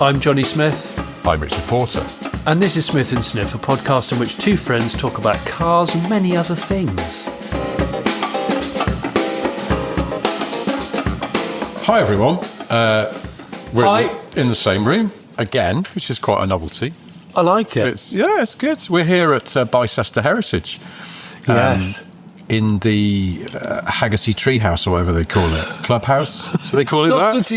I'm Johnny Smith. I'm Richard Porter. And this is Smith & Sniff, a podcast in which two friends talk about cars and many other things. Hi, everyone. We're Hi. in the same room again, which is quite a novelty. I like it. It's good. We're here at Bicester Heritage. Yes. In the Haggerty Treehouse, or whatever they call it. Clubhouse? Do they call it that?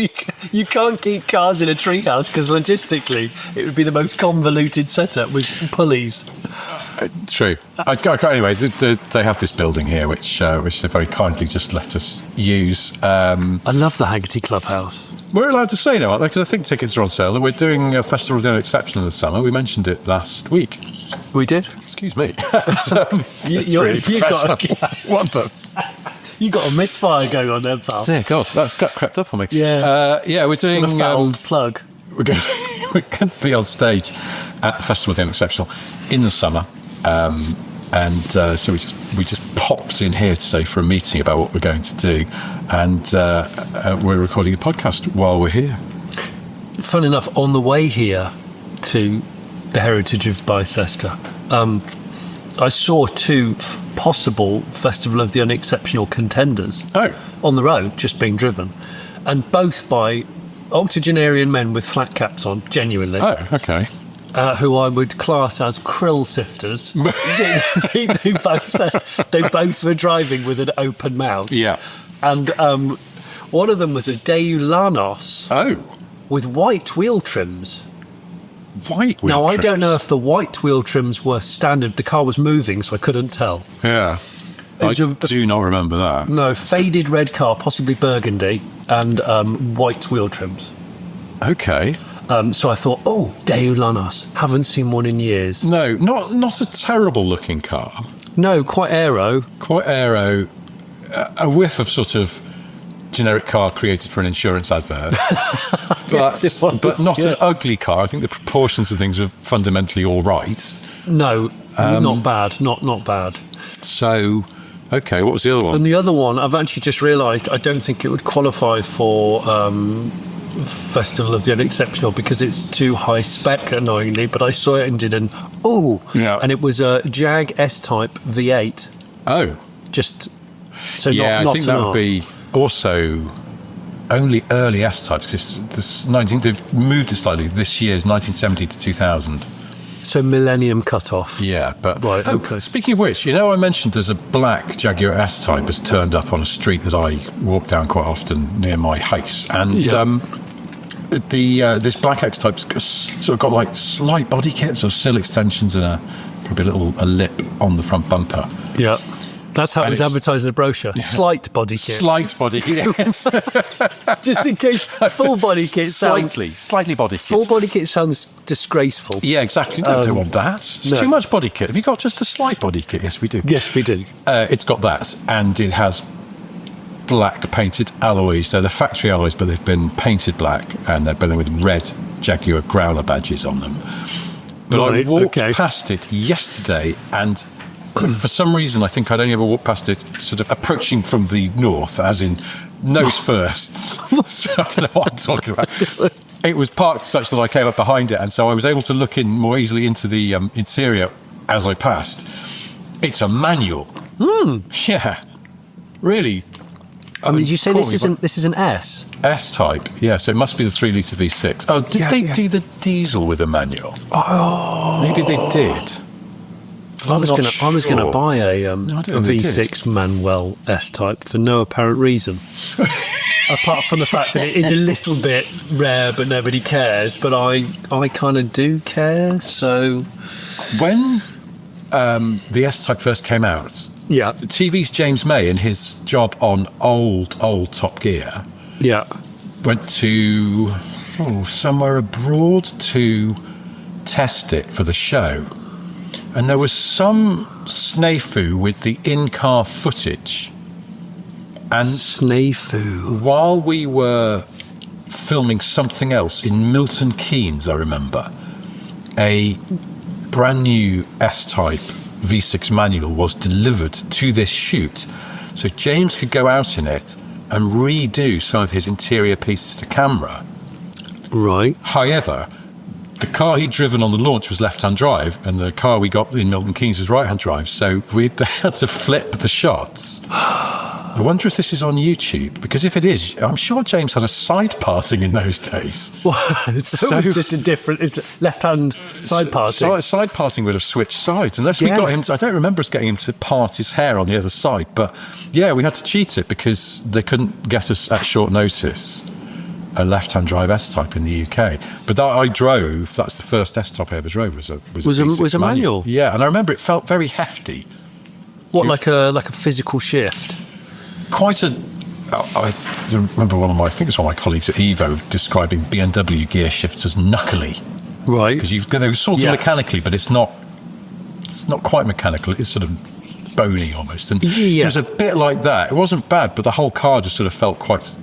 You can't keep cars in a treehouse because logistically it would be the most convoluted setup with pulleys. True. Anyway, they have this building here, which they very kindly just let us use. I love the Haggerty Clubhouse. We're allowed to say now, aren't they? Because I think tickets are on sale. And we're doing a Festival of the Unexceptional in the summer. We mentioned it last week. We did? Excuse me. You got a misfire going on there, pal. Dear God, that's crept up on me. Yeah. We're doing a fouled plug. We're going to be on stage at the Festival of the Unexceptional in the summer. So we just popped in here today for a meeting about what we're going to do, and we're recording a podcast while we're here. Fun enough, on the way here to the Heritage of Bicester, I saw two possible Festival of the Unexceptional contenders on the road, just being driven, and both by octogenarian men with flat caps on, genuinely. Oh, okay. Who I would class as krill sifters. they both were driving with an open mouth. Yeah. And one of them was a Daewoo Lanos. Oh. With white wheel trims. White wheel Now, trims? I don't know if the white wheel trims were standard. The car was moving, so I couldn't tell. Yeah. I do not remember that. No, faded red car, possibly burgundy, and white wheel trims. Okay. So I thought, Daewoo Lanos. Haven't seen one in years. No, not a terrible looking car. No, quite aero. Quite aero. A whiff of sort of generic car created for an insurance advert. but not an ugly car. I think the proportions of things are fundamentally all right. No, not bad. Not bad. So, okay, what was the other one? And the other one, I've actually just realised I don't think it would qualify for Festival of the Unexceptional because it's too high spec, annoyingly, but I saw it and did an and it was a Jag S-Type V8. Oh. Just, so yeah, not I think that would be also only early S-Types. They've moved it slightly. This year's 1970 to 2000. So millennium cut-off. Yeah, but... Right, okay. Speaking of which, I mentioned there's a black Jaguar S-Type has turned up on a street that I walk down quite often near my house. And this black S-Type's sort of got like slight body kit, so sill extensions and probably a lip on the front bumper. Yeah. That's how it was advertised in the brochure. Yeah. Slight body kit. Slight body kit, yes. Just in case full body kit sounds... Slightly body kit. Full body kit sounds disgraceful. Yeah, exactly. Don't want that. It's too much body kit. Have you got just a slight body kit? Yes, we do. Yes, we do. It's got that, and it has black painted alloys. So they're factory alloys, but they've been painted black, and they're building with red Jaguar growler badges on them. But I walked past it yesterday, and... for some reason, I think I'd only ever walked past it sort of approaching from the north, as in nose first. So I don't know what I'm talking about. It was parked such that I came up behind it, and so I was able to look in more easily into the interior as I passed. It's a manual. Yeah. Really. Did you say this is an S? S-Type, yeah, so it must be the 3-litre V6. Oh, did they do the diesel with a manual? Oh. Maybe they did. I was going to buy a V6 Manuel S-Type for no apparent reason. Apart from the fact that it is a little bit rare, but nobody cares. But I kind of do care, so... When the S-Type first came out, TV's James May, in his job on old Top Gear, went to somewhere abroad to test it for the show. And there was some snafu with the in-car footage. And snafu. While we were filming something else in Milton Keynes, I remember, a brand new S-Type V6 manual was delivered to this shoot. So James could go out in it and redo some of his interior pieces to camera. Right. However, the car he'd driven on the launch was left-hand drive, and the car we got in Milton Keynes was right-hand drive. So we had to flip the shots. I wonder if this is on YouTube, because if it is, I'm sure James had a side parting in those days. Well, so it was just a different... It's left-hand side parting. Side parting would have switched sides, unless we got him... I don't remember us getting him to part his hair on the other side, but yeah, we had to cheat it because they couldn't get us at short notice a left-hand drive S-Type in the UK. But that I drove, that's the first S-Type I ever drove, was a V6 manual. Yeah, and I remember it felt very hefty. What, like a physical shift? Quite a... I remember I think it was one of my colleagues at Evo describing BMW gear shifts as knuckly. Right. Because they're sort of mechanically, but it's not quite mechanical. It's sort of bony almost. And it was a bit like that. It wasn't bad, but the whole car just sort of felt quite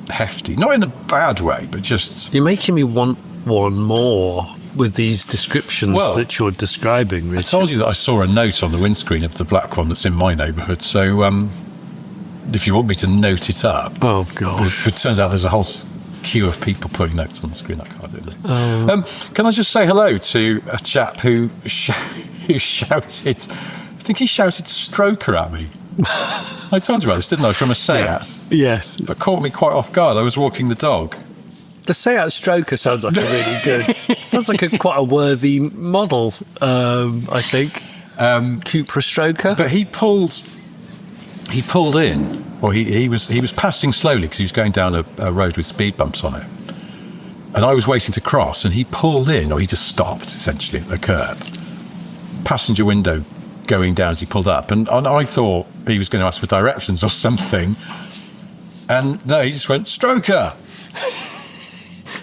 hefty. Not in a bad way, but just... You're making me want one more with these descriptions that you're describing, Richard. I told you that I saw a note on the windscreen of the black one that's in my neighbourhood, so if you want me to note it up... Oh, gosh. It turns out there's a whole queue of people putting notes on the screen. I can't do it. Can I just say hello to a chap who shouted... I think he shouted "stroker" at me. I told you about this, didn't I? From a Seat. Yes. But caught me quite off guard. I was walking the dog. The Seat Stroker sounds like a really good... sounds like quite a worthy model, I think. Cupra Stroker. But he pulled in, or he was passing slowly because he was going down a road with speed bumps on it. And I was waiting to cross, and he pulled in, or he just stopped, essentially, at the curb. Passenger window going down as he pulled up, and I thought he was going to ask for directions or something, and no, he just went "stroker."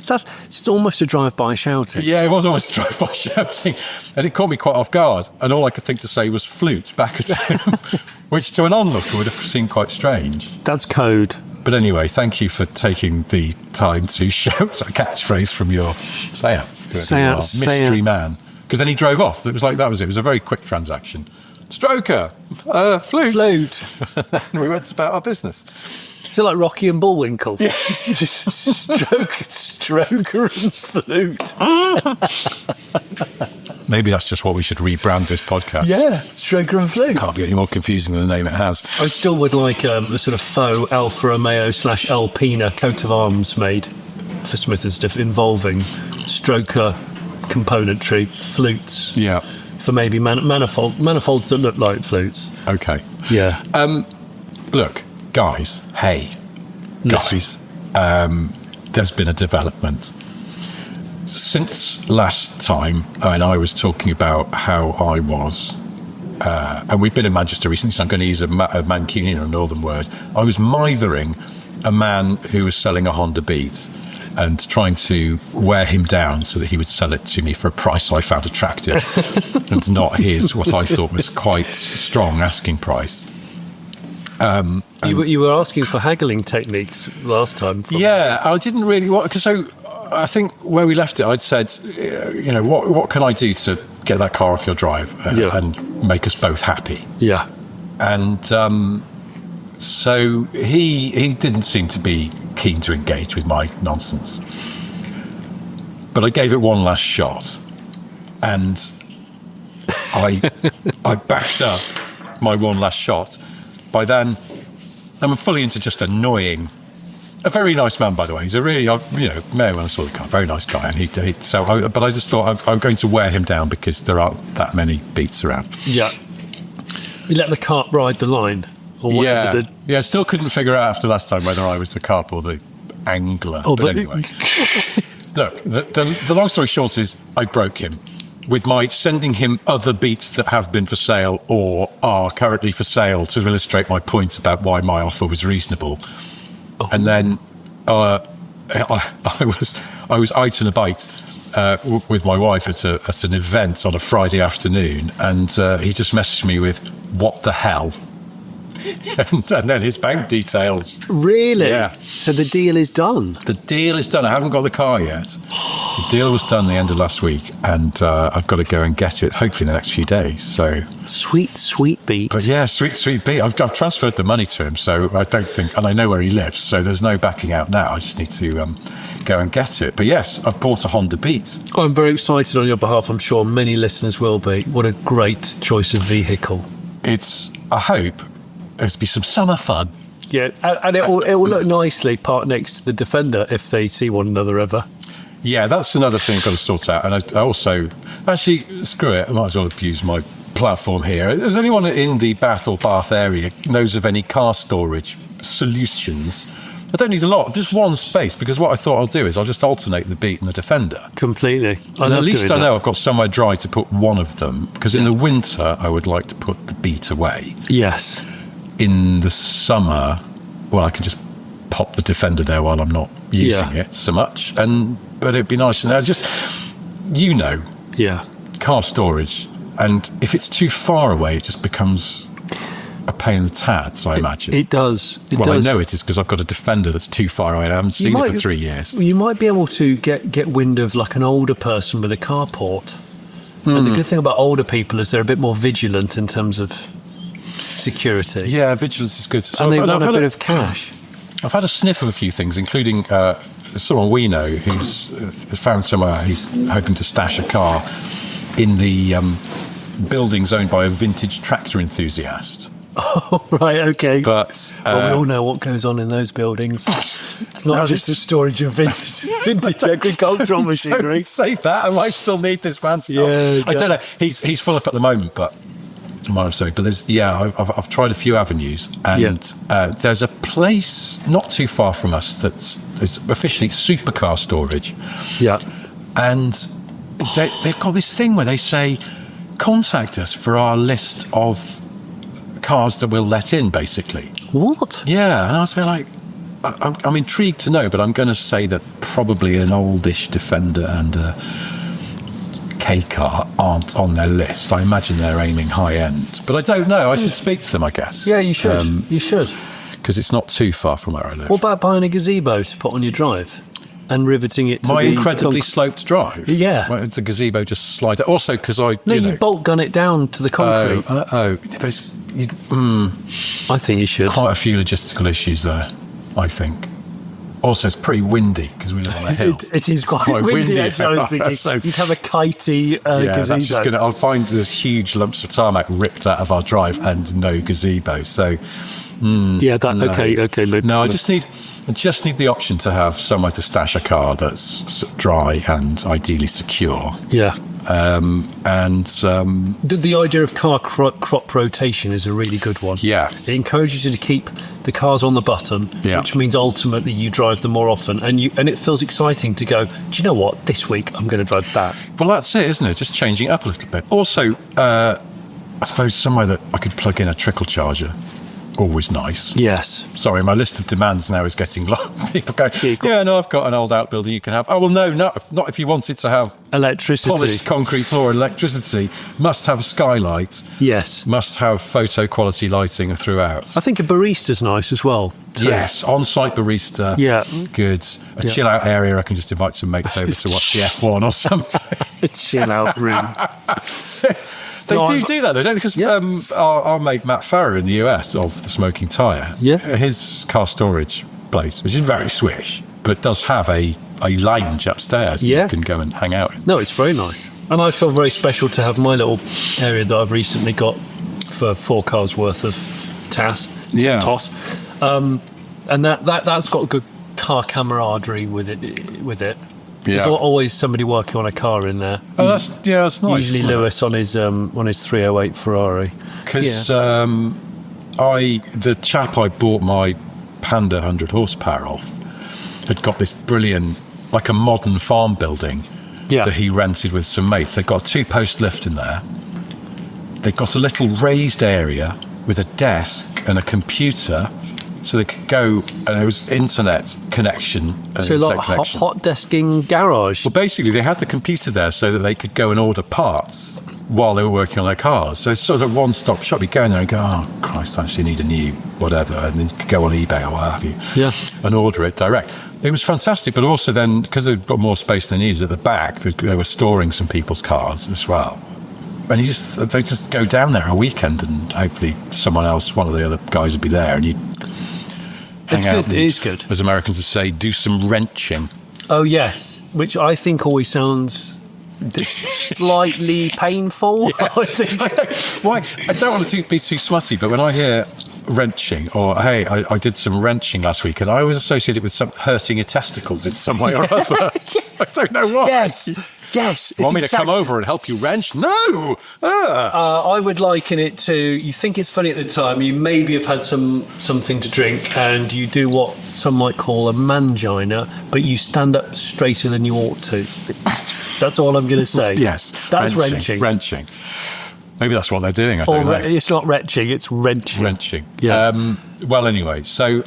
That's just almost a drive-by shouting. Yeah, it was almost a drive-by shouting, and it caught me quite off guard, and all I could think to say was "flute" back at him, which to an onlooker would have seemed quite strange. That's code. But anyway, thank you for taking the time to shout a catchphrase from your Seat mystery man. Because then he drove off. It was like that was it. It was a very quick transaction. "Stroker, flute." And we went about our business. So like Rocky and Bullwinkle. Yeah. Stroker and flute. Maybe that's just what we should rebrand this podcast. Yeah, Stroker and flute. Can't be any more confusing than the name it has. I still would like a sort of faux Alfa Romeo / Alpina coat of arms made for Smith & Stiff involving stroker componentry, flutes. Yeah. For maybe manifolds that look like flutes. Okay. Yeah. Look, guys. Hey, guys. There's been a development since last time, and I was talking about how I was, and we've been in Manchester recently, so I'm going to use a Mancunian, a northern word. I was mithering a man who was selling a Honda Beat and trying to wear him down so that he would sell it to me for a price I found attractive and not his, what I thought was quite strong asking price. You were asking for haggling techniques last time. Yeah, I didn't really want... Because so I think where we left it, I'd said, what can I do to get that car off your drive and make us both happy? Yeah. And so he didn't seem to be keen to engage with my nonsense. But I gave it one last shot, and I backed up my one last shot. By then, I'm fully into just annoying. A very nice man, by the way. He's a really, Mayor, when I saw the car, very nice guy. And but I just thought I'm going to wear him down because there aren't that many Beats around. Yeah. You let the cart ride the line. Or whatever I still couldn't figure out after last time whether I was the carp or the angler. Anyway. Look, the long story short is I broke him with my sending him other Beats that have been for sale or are currently for sale to illustrate my point about why my offer was reasonable. Oh. And then I was out and about with my wife at an event on a Friday afternoon, and he just messaged me with "What the hell?" and then his bank details. Really? Yeah. So the deal is done? The deal is done. I haven't got the car yet. The deal was done the end of last week, and I've got to go and get it, hopefully in the next few days. So Sweet beat. But yeah, sweet beat. I've transferred the money to him, so I don't think, and I know where he lives, so there's no backing out now. I just need to go and get it. But yes, I've bought a Honda Beat. I'm very excited on your behalf. I'm sure many listeners will be. What a great choice of vehicle. I hope there's be some summer fun. Yeah, and it will look nicely parked next to the Defender if they see one another ever. Yeah, that's another thing I've got to sort out. And I also, actually, screw it, I might as well abuse my platform here. Is anyone in the Bath area knows of any car storage solutions? I don't need a lot, just one space, because what I thought I'll do is I'll just alternate the Beat and the Defender. Completely. And at least I know I've got somewhere dry to put one of them, because in the winter I would like to put the Beat away. Yes. In the summer, well, I can just pop the Defender there while I'm not using it so much. But it'd be nice. And I just, car storage. And if it's too far away, it just becomes a pain in the tads, I imagine. It does. I know it is, because I've got a Defender that's too far away and I haven't seen it for 3 years. You might be able to get wind of like an older person with a carport. And the good thing about older people is they're a bit more vigilant in terms of security. Yeah, vigilance is good. So and they want a bit of cash. I've had a sniff of a few things, including someone we know who's found somewhere he's hoping to stash a car in the buildings owned by a vintage tractor enthusiast. Oh, right, okay. But we all know what goes on in those buildings. It's not just a storage of vintage agricultural machinery. Don't say that. I might still need this man. Yeah, I don't know. He's full up at the moment, but But I've tried a few avenues, and there's a place not too far from us that's officially supercar storage. Yeah, and they've got this thing where they say, contact us for our list of cars that we'll let in, basically. What? Yeah, and I was like, I'm intrigued to know, but I'm going to say that probably an oldish Defender and a K car aren't on their list. I imagine they're aiming high end, but I don't know. I should speak to them, I guess. Yeah, you should. You should, because it's not too far from where I live. What about buying a gazebo to put on your drive and riveting it to my incredibly sloped drive? Yeah, well, the gazebo just slides. Also, because you bolt gun it down to the concrete. But I think you should. Quite a few logistical issues there, I think. Also, it's pretty windy because we live on a hill. It is quite windy, actually. I was thinking so, you'd have a kitey gazebo. That's just I'll find there's huge lumps of tarmac ripped out of our drive and no gazebo. So, okay. No, I just need the option to have somewhere to stash a car that's dry and ideally secure. Yeah. The idea of car crop rotation is a really good one. Yeah. It encourages you to keep the cars on the button, which means ultimately you drive them more often, and it feels exciting to go, do you know what, this week I'm going to drive that. Well, that's it, isn't it? Just changing it up a little bit. Also, I suppose somewhere that I could plug in a trickle charger. Always nice. Yes. Sorry, my list of demands now is getting long. People go, I've got an old outbuilder you can have. Oh, well, no, not if you want it to have electricity. Polished concrete floor, electricity. Must have a skylight. Yes. Must have photo quality lighting throughout. I think a barista's nice as well. Yes, on-site barista. Yeah. Good. A chill-out area I can just invite some mates over to watch the F1 or something. A chill-out room. They do that, though, don't they? Because our mate Matt Farrer in the US of the Smoking Tyre, his car storage place, which is very swish, but does have a lounge upstairs that you can go and hang out in. No, it's very nice. And I feel very special to have my little area that I've recently got for 4 cars worth of TOS. And that's got good car camaraderie with it. There's always somebody working on a car in there. Oh, that's nice. Usually Lewis on his 308 Ferrari. Because the chap I bought my Panda 100 horsepower off had got this brilliant, like a modern farm building that he rented with some mates. They've got a 2-post lift in there. They've got a little raised area with a desk and a computer. So they could go, and there was internet connection. So like hot desking garage. Well, basically, they had the computer there so that they could go and order parts while they were working on their cars. So it's sort of a one-stop shop. You go in there and go, oh, Christ, I actually need a new whatever, and then you could go on eBay or what have you and order it direct. It was fantastic, but also then, because they've got more space than they needed at the back, they were storing some people's cars as well. And they just go down there a weekend, and hopefully someone else, one of the other guys, would be there, and you. It's good. It is good. As Americans would say, do some wrenching. Oh yes, which I think always sounds slightly painful. Yes. Why? I don't want to be too smutty, but when I hear wrenching, or hey, I did some wrenching last week, and I always associate it with some hurting your testicles in some way or other. I don't know what. Yes. Want me to come over and help you wrench? No! I would liken it to, you think it's funny at the time, you maybe have had something to drink, and you do what some might call a mangina, but you stand up straighter than you ought to. That's all I'm going to say. Yes. That's wrenching. Wrenching. Maybe that's what they're doing, I don't know. It's not retching, it's wrenching. Wrenching. Yeah. Well, anyway, so,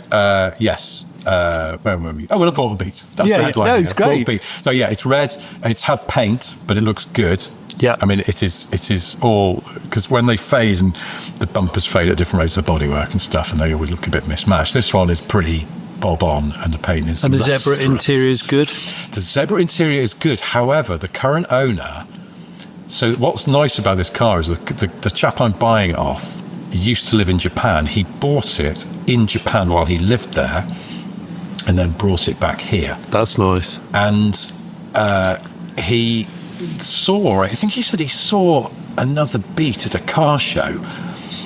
yes. Where were we? Oh, well, I bought the beat. That's the headline. No, it's great. So yeah, it's red. It's had paint, but it looks good. Yeah. I mean, it is all, because when they fade and the bumpers fade at different rates of the bodywork and stuff, and they always look a bit mismatched. This one is pretty bob on, and the paint is. And the zebra interior is good. The zebra interior is good. However, the current owner. So what's nice about this car is the chap I'm buying it off used to live in Japan. He bought it in Japan while he lived there, and then brought it back here. That's nice. And he saw, I think he said he saw another beat at a car show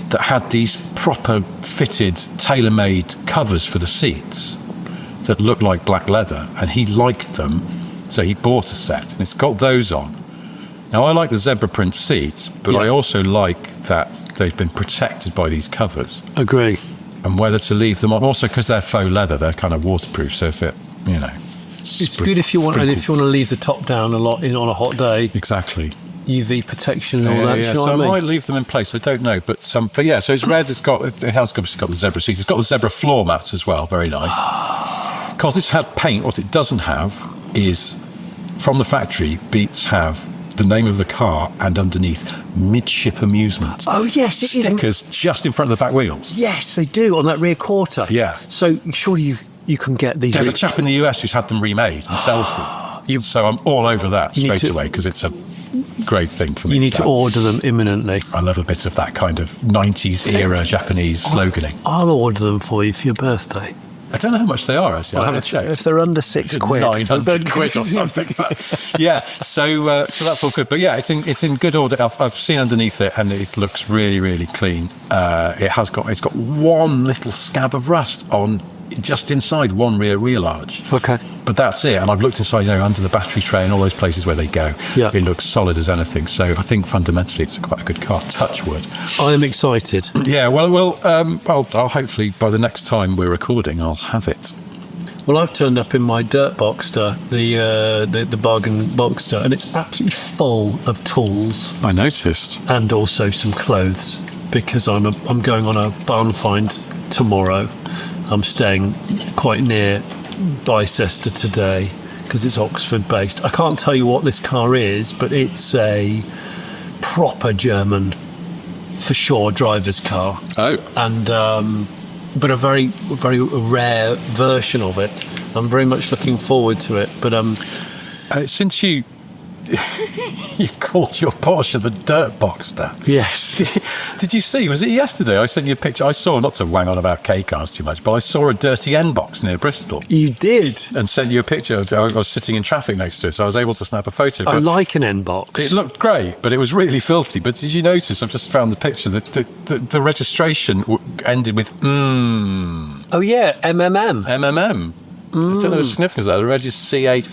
that had these proper fitted, tailor-made covers for the seats that looked like black leather, and he liked them, so he bought a set, and it's got those on. Now, I like the zebra print seats, but I also like that they've been protected by these covers. Agree. And whether to leave them on, also because they're faux leather, they're kind of waterproof. So if it, it's good if you want, and if you want to leave the top down a lot on a hot day. Exactly. UV protection and all that. Yeah. So I might leave them in place. I don't know, but yeah. So it's red. It has obviously got the zebra seats. It's got the zebra floor mats as well. Very nice. Because it's had paint. What it doesn't have is, from the factory, Beats have the name of the car, and underneath, midship amusement. Oh yes, it is. Stickers just in front of the back wheels. Yes, they do on that rear quarter. Yeah. So surely you can get these. There's a chap in the US who's had them remade and sells them. So I'm all over that straight away, because it's a great thing for me. You need to order them imminently. I love a bit of that kind of 90s era Japanese sloganing. I'll order them for you for your birthday. I don't know how much they are, actually. I'll have a check. If they're under £6, 900 quid or something. Yeah, so that's all good. But yeah, it's in good order. I've seen underneath it, and it looks really, really clean. It's got one little scab of rust on just inside one rear wheel arch. Okay. But that's it. And I've looked inside, under the battery tray and all those places where they go. Yeah. It looks solid as anything. So I think fundamentally it's quite a good car. Touch wood. I am excited. Yeah, well, I'll hopefully by the next time we're recording, I'll have it. Well, I've turned up in my dirt Boxster, the bargain Boxster, and it's absolutely full of tools. I noticed. And also some clothes, because I'm going on a barn find tomorrow. I'm staying quite near Bicester today because it's Oxford based. I can't tell you what this car is, but it's a proper German, for sure, driver's car. Oh. And but a very, very rare version of it. I'm very much looking forward to it. But since you called your Porsche the Dirt Boxster. Yes. Did you see? Was it yesterday? I sent you a picture. I saw, not to wang on about K cars too much, but I saw a dirty N box near Bristol. You did? And sent you a picture. I was sitting in traffic next to it, so I was able to snap a photo. I like an N box. It looked great, but it was really filthy. But did you notice? I've just found the picture that the registration ended with Oh yeah, MMM. MMM. I don't know the significance of that. The reg is C8.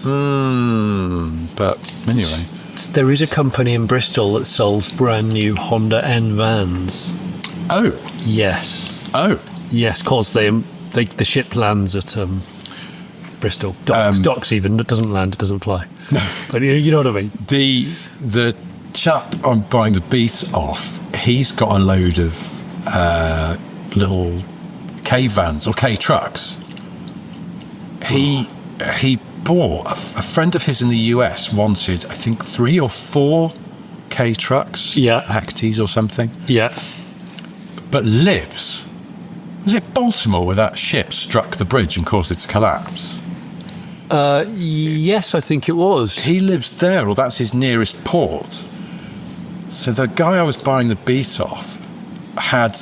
But anyway. There is a company in Bristol that sells brand new Honda N vans. Oh. Yes. Oh. Yes, because the ship lands at Bristol. Docks even. It doesn't land, it doesn't fly. No. But you know what I mean. The chap I'm buying the Beat off, he's got a load of little K vans or K trucks. He bought a friend of his in the US wanted, I think, 3 or 4 K trucks, Actis or something. Yeah, but was it Baltimore where that ship struck the bridge and caused it to collapse? Yes, I think it was. He lives there, or that's his nearest port. So the guy I was buying the beat off had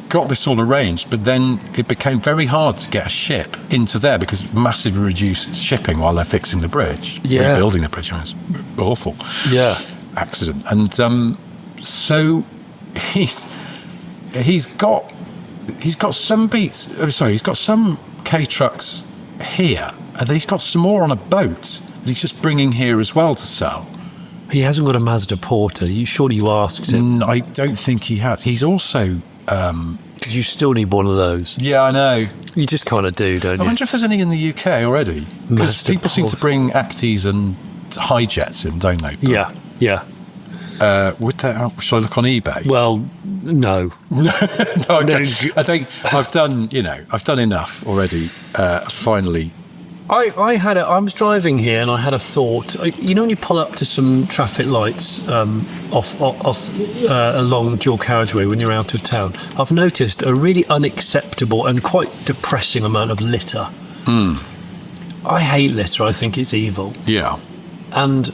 got this all arranged, but then it became very hard to get a ship into there because of massively reduced shipping while they're fixing the bridge, rebuilding the bridge. I mean, it's awful. Yeah. Accident. And so he's got some beats. He's got some K trucks here, and then he's got some more on a boat that he's just bringing here as well to sell. He hasn't got a Mazda Porter. Surely you asked him. I don't think he has. He's also. Because you still need one of those. Yeah, I know. You just kind of do, don't you? I wonder if there's any in the UK already. Because people seem to bring Actis and Hi-Jets in, don't they? Yeah. Shall I look on eBay? Well, no. No, I think I've done enough already. Finally. I was driving here and I had a thought. When you pull up to some traffic lights along dual carriageway when you're out of town, I've noticed a really unacceptable and quite depressing amount of litter. I hate litter. I think it's evil. Yeah. And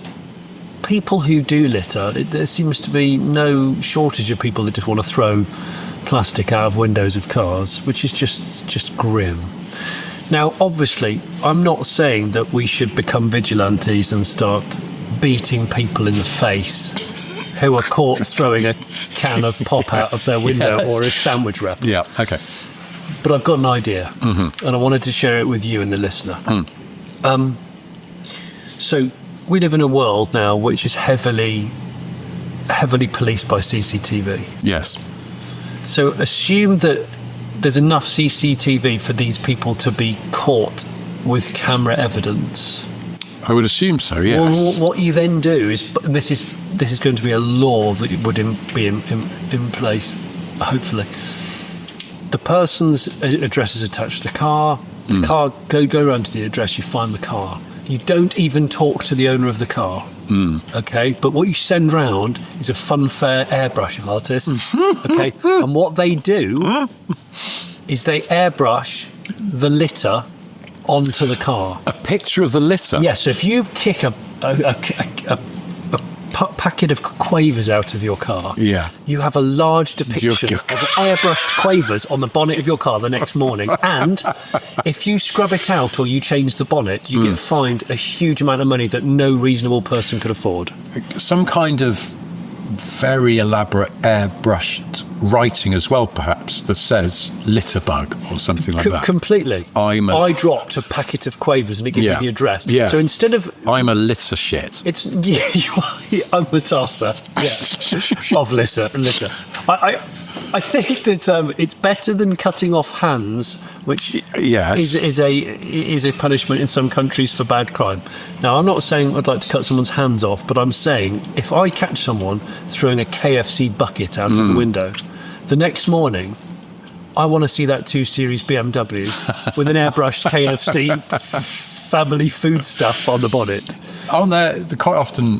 people who do litter, there seems to be no shortage of people that just want to throw plastic out of windows of cars, which is just grim. Now, obviously, I'm not saying that we should become vigilantes and start beating people in the face who are caught throwing a can of pop out of their window or a sandwich wrap. Yeah, okay. But I've got an idea, and I wanted to share it with you and the listener. So we live in a world now which is heavily policed by CCTV. Yes. So assume that there's enough CCTV for these people to be caught with camera evidence. I would assume so, yes. Well, what you then do is, this is going to be a law that would be in place, hopefully. The person's address is attached to the car. The car, go around to the address, you find the car. You don't even talk to the owner of the car. Okay, but what you send round is a funfair airbrush artist. Okay, and what they do is they airbrush the litter onto the car. A picture of the litter? Yes, so if you kick a packet of quavers out of your car, you have a large depiction of airbrushed quavers on the bonnet of your car the next morning. And if you scrub it out or you change the bonnet, you get fined a huge amount of money that no reasonable person could afford. Some kind of very elaborate airbrushed writing as well, perhaps, that says litter bug or something like that. Completely. I dropped a packet of quavers and it gives you the address. Yeah. So instead of... I'm a litter shit. I'm a tosser. Yeah. Of litter. I think that it's better than cutting off hands, which is a punishment in some countries for bad crime. Now, I'm not saying I'd like to cut someone's hands off, but I'm saying if I catch someone throwing a KFC bucket out of the window, the next morning, I want to see that 2 Series BMW with an airbrushed KFC family food stuff on the bonnet. On there, quite often...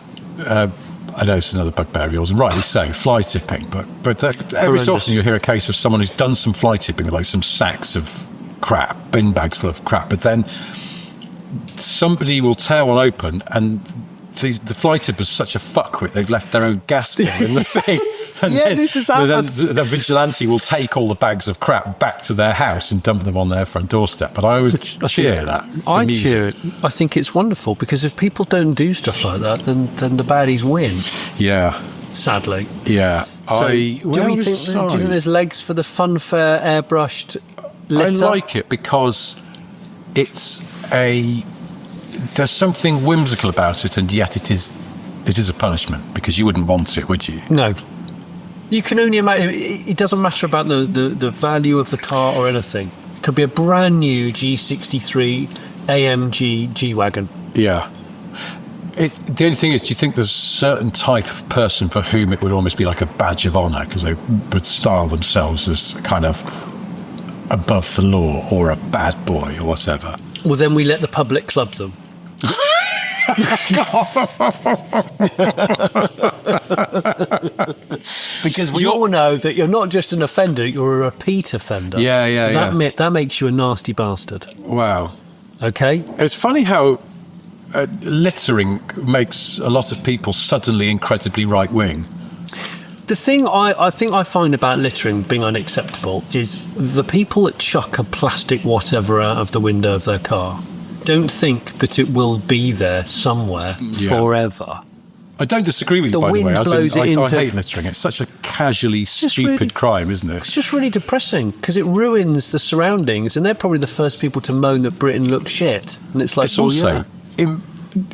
I know this is another bugbear of yours, and rightly so, fly tipping. But every so often you hear a case of someone who's done some fly tipping with like some sacks of crap, bin bags full of crap, but then somebody will tear one open and the fly tipper's such a fuckwit, they've left their own gas bill in the thing. This has happened. The vigilante will take all the bags of crap back to their house and dump them on their front doorstep. But I always cheer that. I cheer it. I think it's wonderful because if people don't do stuff like that, then the baddies win. Yeah. Sadly. Yeah. So do you think there's legs for the funfair airbrushed litter? I like it because there's something whimsical about it, and yet it is a punishment because you wouldn't want it, would you? No. You can only imagine. It doesn't matter about the value of the car or anything. It could be a brand new G63 AMG G-Wagon. Yeah. The only thing is, do you think there's a certain type of person for whom it would almost be like a badge of honour because they would style themselves as kind of above the law or a bad boy or whatever? Well, then we let the public club them. Because we all know that you're not just an offender, you're a repeat offender. Yeah. That makes you a nasty bastard. Wow. Okay. It's funny how littering makes a lot of people suddenly incredibly right-wing. The thing I think I find about littering being unacceptable is the people that chuck a plastic whatever out of the window of their car don't think that it will be there somewhere forever. I don't disagree with you, The by the wind way. blows it I into- hate littering. It's such a casually stupid really- crime, isn't it? It's just really depressing because it ruins the surroundings, and they're probably the first people to moan that Britain looks shit. And it's like, It's well, also, yeah.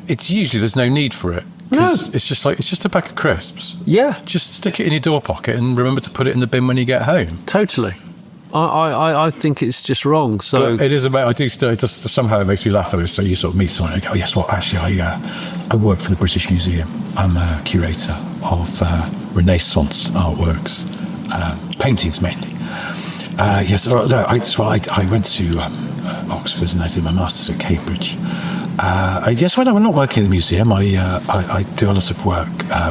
it's usually there's no need for it. 'Cause it's just a pack of crisps. Yeah, Just stick it in your door pocket and remember to put it in the bin when you get home. totally. I think it's just wrong. So But it is about. I do still. It just somehow it makes me laugh though. So you sort of meet someone and go, "Oh yes, well actually I work for the British Museum. I'm a curator of Renaissance artworks, paintings mainly. Yes, no, I went to Oxford and I did my masters at Cambridge. Yes, well, no, I'm not working in the museum. I do a lot of work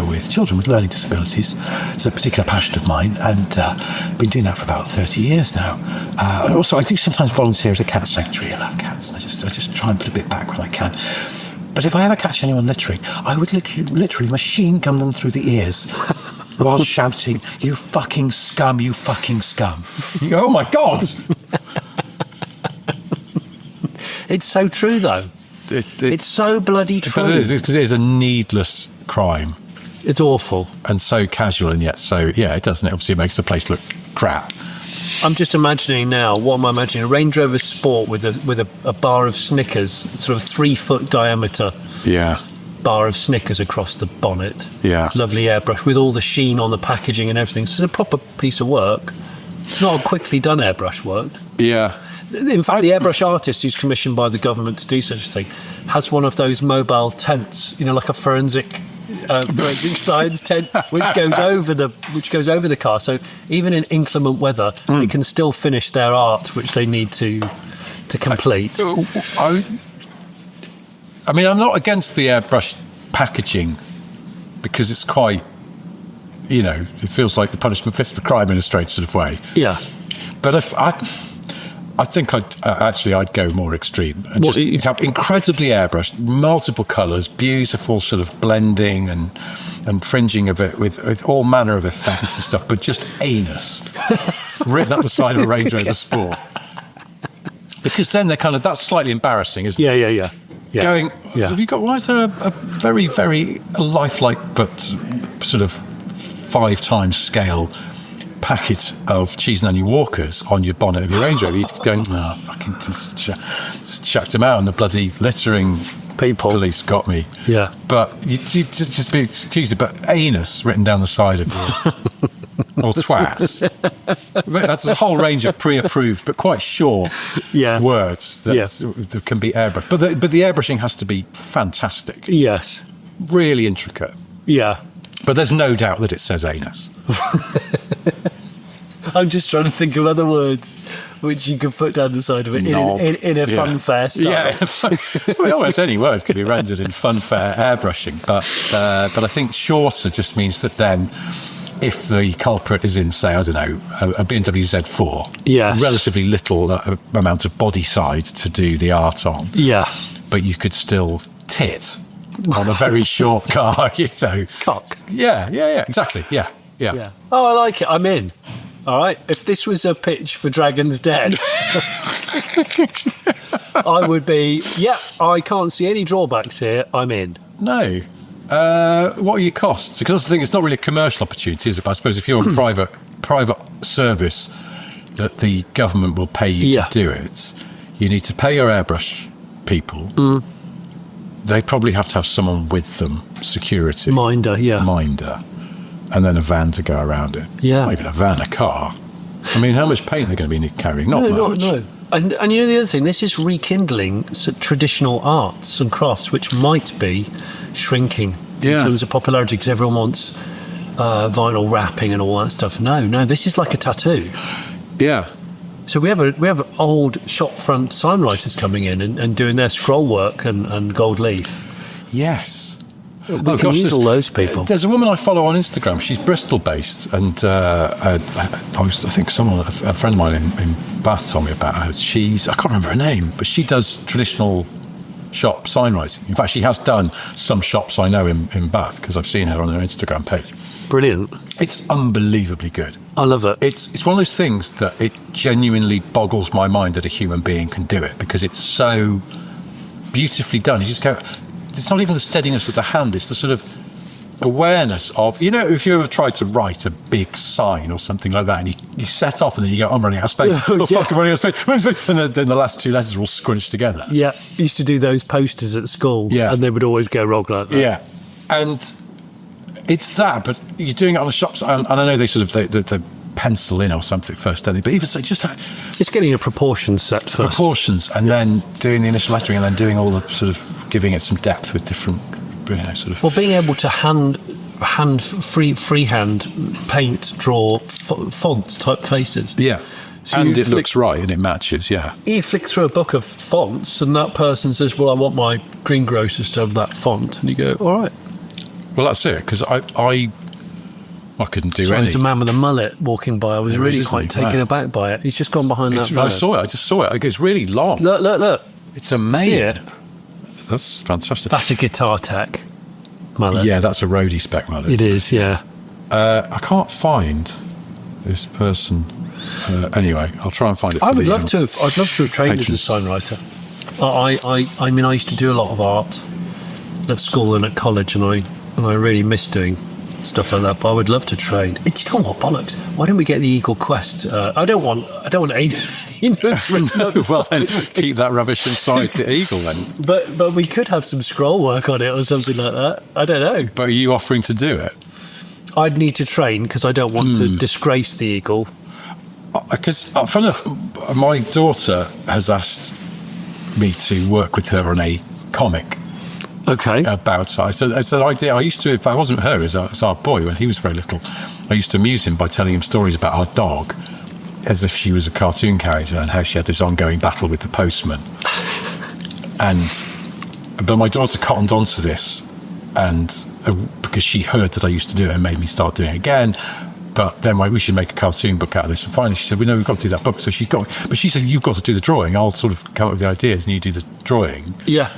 with children with learning disabilities. It's a particular passion of mine, and been doing that for about 30 years now. And also, I do sometimes volunteer at a cat sanctuary. I love cats, and I just try and put a bit back when I can. But if I ever catch anyone littering, I would literally machine gun them through the ears while shouting, "You fucking scum! You fucking scum!" You go, "Oh my God!" it's so true, though. It's so bloody true. But it is, because it is a needless crime It's awful. and so casual, and yet so, yeah, it doesn't. It obviously makes the place look crap. I'm just imagining now. What am I imagining? A Range Rover Sport with a bar of Snickers, sort of 3-foot diameter Yeah. bar of Snickers across the bonnet. Yeah. Lovely airbrush with all the sheen on the packaging and everything. So it's a proper piece of work. Not a quickly done airbrush work. Yeah. In fact, the airbrush artist who's commissioned by the government to do such a thing has one of those mobile tents, like a forensic science tent, which goes over the car. So even in inclement weather, they can still finish their art, which they need to complete. I mean, I'm not against the airbrush packaging because it's quite, it feels like the punishment fits the crime in a strange sort of way. Yeah. But if I think I'd go more extreme and What, just have incredibly airbrushed, multiple colours, beautiful sort of blending and fringing of it with all manner of effects and stuff, but just anus written up the side of a Range Rover Sport. Because then that's slightly embarrassing, isn't it? Yeah. Going, why is there a very, very lifelike but sort of 5 times scale packet of cheese and onion Walkers on your bonnet of your Range Rover? You're going, fucking just chucked them out and the bloody littering police got me. Yeah. But you just be excused, but anus written down the side of you. Or twats. That's a whole range of pre-approved but quite short words that can be airbrushed. But the airbrushing has to be fantastic. Yes. Really intricate. Yeah. But there's no doubt that it says anus. I'm just trying to think of other words which you could put down the side of it in a funfair style. Yeah, well, almost any word could be rendered in funfair airbrushing, but I think shorter just means that then, if the culprit is in, say, I don't know, a BMW Z4, relatively little amount of body side to do the art on, but you could still tit on a very short car, Cock. Yeah, exactly, yeah. Oh, I like it. I'm in. All right. If this was a pitch for Dragon's Den, I would be, I can't see any drawbacks here. I'm in. No. What are your costs? Because that's the thing, it's not really a commercial opportunity, is it? But I suppose if you're a private service that the government will pay you to do it, you need to pay your airbrush people. They probably have to have someone with them, security. Minder. And then a van to go around it. Yeah. Not even a van, a car. I mean, how much paint are they going to be carrying? Not much. No. And the other thing, this is rekindling traditional arts and crafts, which might be shrinking in terms of popularity because everyone wants vinyl wrapping and all that stuff. No, this is like a tattoo. Yeah. So we have old shop front sign writers coming in and doing their scroll work and gold leaf. Yes. We can use all those people. There's a woman I follow on Instagram. She's Bristol-based, and I think a friend of mine in Bath told me about her. I can't remember her name, but she does traditional shop sign writing. In fact, she has done some shops I know in Bath, because I've seen her on her Instagram page. Brilliant. It's unbelievably good. I love it. It's one of those things that it genuinely boggles my mind that a human being can do it, because it's so beautifully done. You just go, it's not even the steadiness of the hand, it's the sort of awareness of, if you ever tried to write a big sign or something like that, and you set off and then you go, I'm running out of space. I'm running out of space. And then the last two letters are all scrunched together. Yeah. Used to do those posters at school, and they would always go wrong like that. Yeah. And it's that, but you're doing it on a shop, and I know they sort of, the pencil in or something first, don't they? But even so, just it's getting a proportion set first. Proportions, and then doing the initial lettering, and then doing all the sort of giving it some depth with different, sort of. Well, being able to freehand paint, draw fonts, typefaces. Yeah. So and it looks right and it matches, yeah. You flick through a book of fonts, and that person says, well, I want my greengrocers to have that font. And you go, all right. Well, that's it, because I couldn't do any. There's a man with a mullet walking by. I was really quite taken aback by it. He's just gone behind that. I saw it. I just saw it. It's really long. Look. It's amazing. See it? That's fantastic. That's a guitar tech mullet. Yeah, that's a roadie spec mullet. It is, yeah. I can't find this person. Anyway, I'll try and find it. I'd love to have trained as a sign writer. I mean, I used to do a lot of art at school and at college, and I really miss doing stuff like that. But I would love to train. Do you know what, bollocks? Why don't we get the Eagle Quest? I don't want Enos. Well, then keep that rubbish inside the Eagle then. But we could have some scroll work on it or something like that. I don't know. But are you offering to do it? I'd need to train, because I don't want to disgrace the Eagle. Because my daughter has asked me to work with her on a comic. Okay. About her. So it's an idea. I used to, if I wasn't her, as our boy when he was very little, I used to amuse him by telling him stories about our dog, as if she was a cartoon character, and how she had this ongoing battle with the postman. But my daughter cottoned onto this, and because she heard that I used to do it, and made me start doing it again. But then we should make a cartoon book out of this. And finally she said, well, no, we've got to do that book. So she said, you've got to do the drawing. I'll sort of come up with the ideas and you do the drawing. Yeah.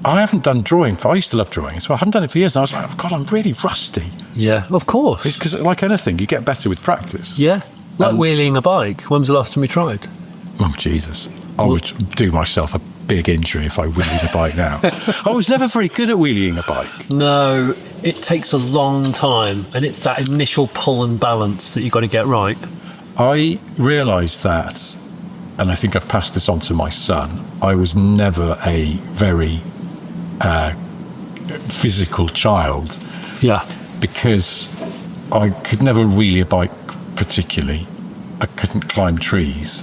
I haven't done drawing I used to love drawing, so I haven't done it for years. And I was like, oh, God, I'm really rusty. Yeah, of course. It's because, like anything, you get better with practice. Yeah. Like wheeling a bike. When was the last time we tried? Oh, Jesus. I would do myself a big injury if I wheeled a bike now. I was never very good at wheeling a bike. No, it takes a long time, and it's that initial pull and balance that you've got to get right. I realised that, and I think I've passed this on to my son, I was never a very physical child. Yeah. Because I could never wheelie a bike particularly. I couldn't climb trees.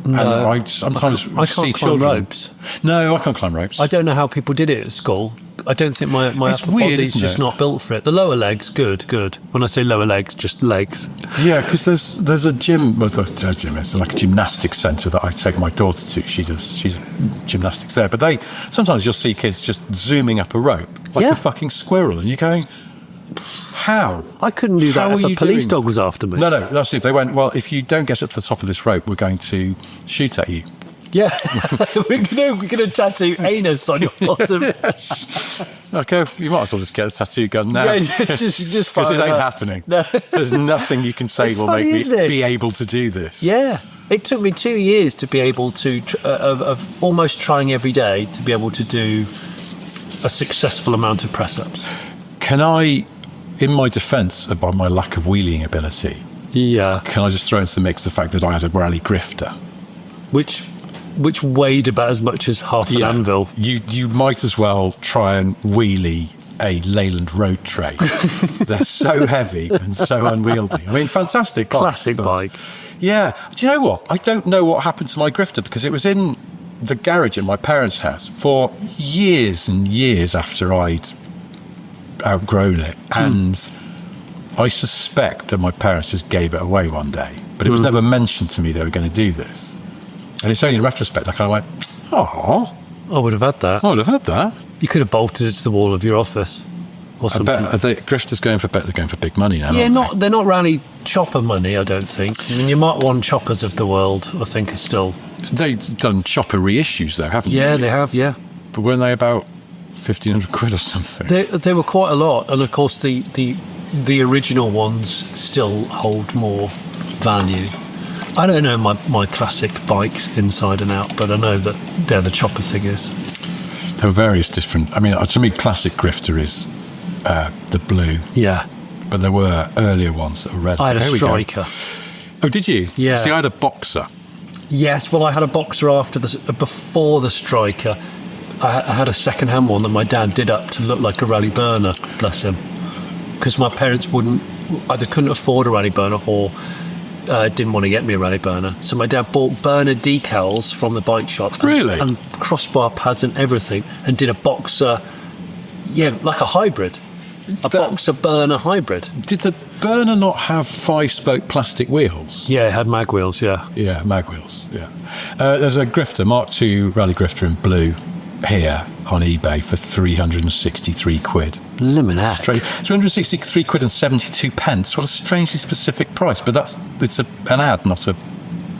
No, and I sometimes I can't climb ropes. No, I can't climb ropes. I don't know how people did it at school. I don't think my upper body's just not built for it. The lower legs, good. When I say lower legs, just legs. Yeah, because there's a gym, it's like a gymnastics centre that I take my daughter to. She's gymnastics there. But sometimes you'll see kids just zooming up a rope like a fucking squirrel, and you're going, how? I couldn't do that if a police dog was after me. No, that's it. They went, well, if you don't get up to the top of this rope, we're going to shoot at you. Yeah, we're gonna tattoo anus on your bottom. Yes. Okay, you might as well just get a tattoo gun now. Yeah, just because it ain't happening. No. There's nothing you can say will make me be able to do this. Yeah, it took me 2 years to be able to, of almost trying every day, to be able to do a successful amount of press-ups. Can I, in my defence about my lack of wheeling ability, can I just throw into the mix the fact that I had a Raleigh grifter, which weighed about as much as half an anvil. You might as well try and wheelie a Leyland road tray. They're so heavy and so unwieldy. I mean, fantastic bikes, classic bike. Yeah. Do you know what? I don't know what happened to my grifter, because it was in the garage at my parents' house for years and years after I'd outgrown it. And I suspect that my parents just gave it away one day. But it was never mentioned to me they were going to do this. And it's only in retrospect I kind of went, oh, I would have had that. I would have had that. You could have bolted it to the wall of your office. or I something. bet grifters they're going for big money now. Yeah, aren't they're not rally chopper money, I don't think. I mean, your Mark 1 choppers of the world, I think, are still... They've done chopper reissues, though, haven't they? Yeah, they have, yeah. But weren't they about 1,500 quid or something? They were quite a lot, and of course the original ones still hold more value. I don't know my classic bikes inside and out, but I know that they're the chopper thingers. There were various different... I mean, to me, classic grifter is the blue. Yeah. But there were earlier ones that were red. I had a striker. Oh, did you? Yeah. See, I had a boxer. Yes, well, I had a boxer before the striker. I had a second-hand one that my dad did up to look like a rally burner, bless him. Because my parents either couldn't afford a rally burner or didn't want to get me a rally burner. So my dad bought burner decals from the bike shop. Really? And crossbar pads and everything, and did a boxer, like a hybrid. Boxer burner hybrid. Did the burner not have 5-spoke plastic wheels? Yeah, it had mag wheels, yeah. Yeah, mag wheels, yeah. There's a grifter, Mark II rally grifter in blue, here on eBay for 363 quid. Limit. 363 quid and 72 pence. What a strangely specific price, but it's an ad, not a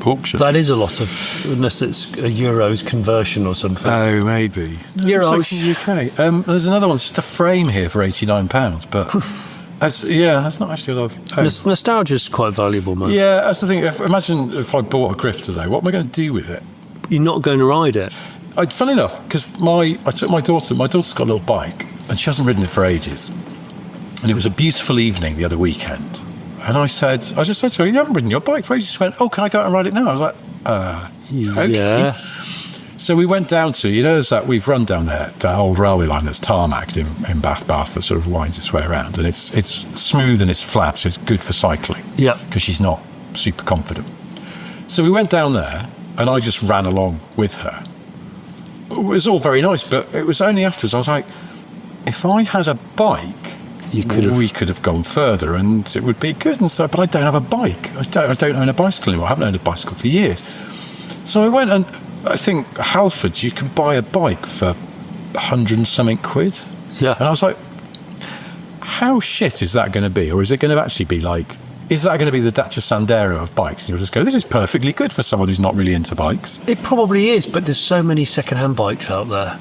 auction. That is a lot of, unless it's a euros conversion or something. Oh, maybe. Euros. In the UK. There's another one, it's just a frame here for £89, but that's not actually a lot of... Nostalgia's quite valuable, man. Yeah, that's the thing. Imagine if I bought a grifter, though, what am I going to do with it? You're not going to ride it. Funny enough, because I took my daughter's got a little bike, and she hasn't ridden it for ages. And it was a beautiful evening the other weekend. And I just said to her, you haven't ridden your bike for ages. She went, can I go out and ride it now? I was like, okay. Yeah. So we went down to, there's we've run down there, that old railway line that's tarmacked in Bath that sort of winds its way around. And it's smooth and it's flat, so it's good for cycling. Yeah. Because she's not super confident. So we went down there, and I just ran along with her. It was all very nice, but it was only afterwards I was like, if I had a bike, we could have gone further and it would be good. And so, but I don't have a bike. I don't own a bicycle anymore. I haven't owned a bicycle for years. So I went, and I think Halfords, you can buy a bike for 100 and something quid. Yeah. And I was like, how shit is that going to be? Or is it going to actually be like, is that going to be the Dacia Sandero of bikes? And you'll just go, this is perfectly good for someone who's not really into bikes. It probably is, but there's so many second-hand bikes out there.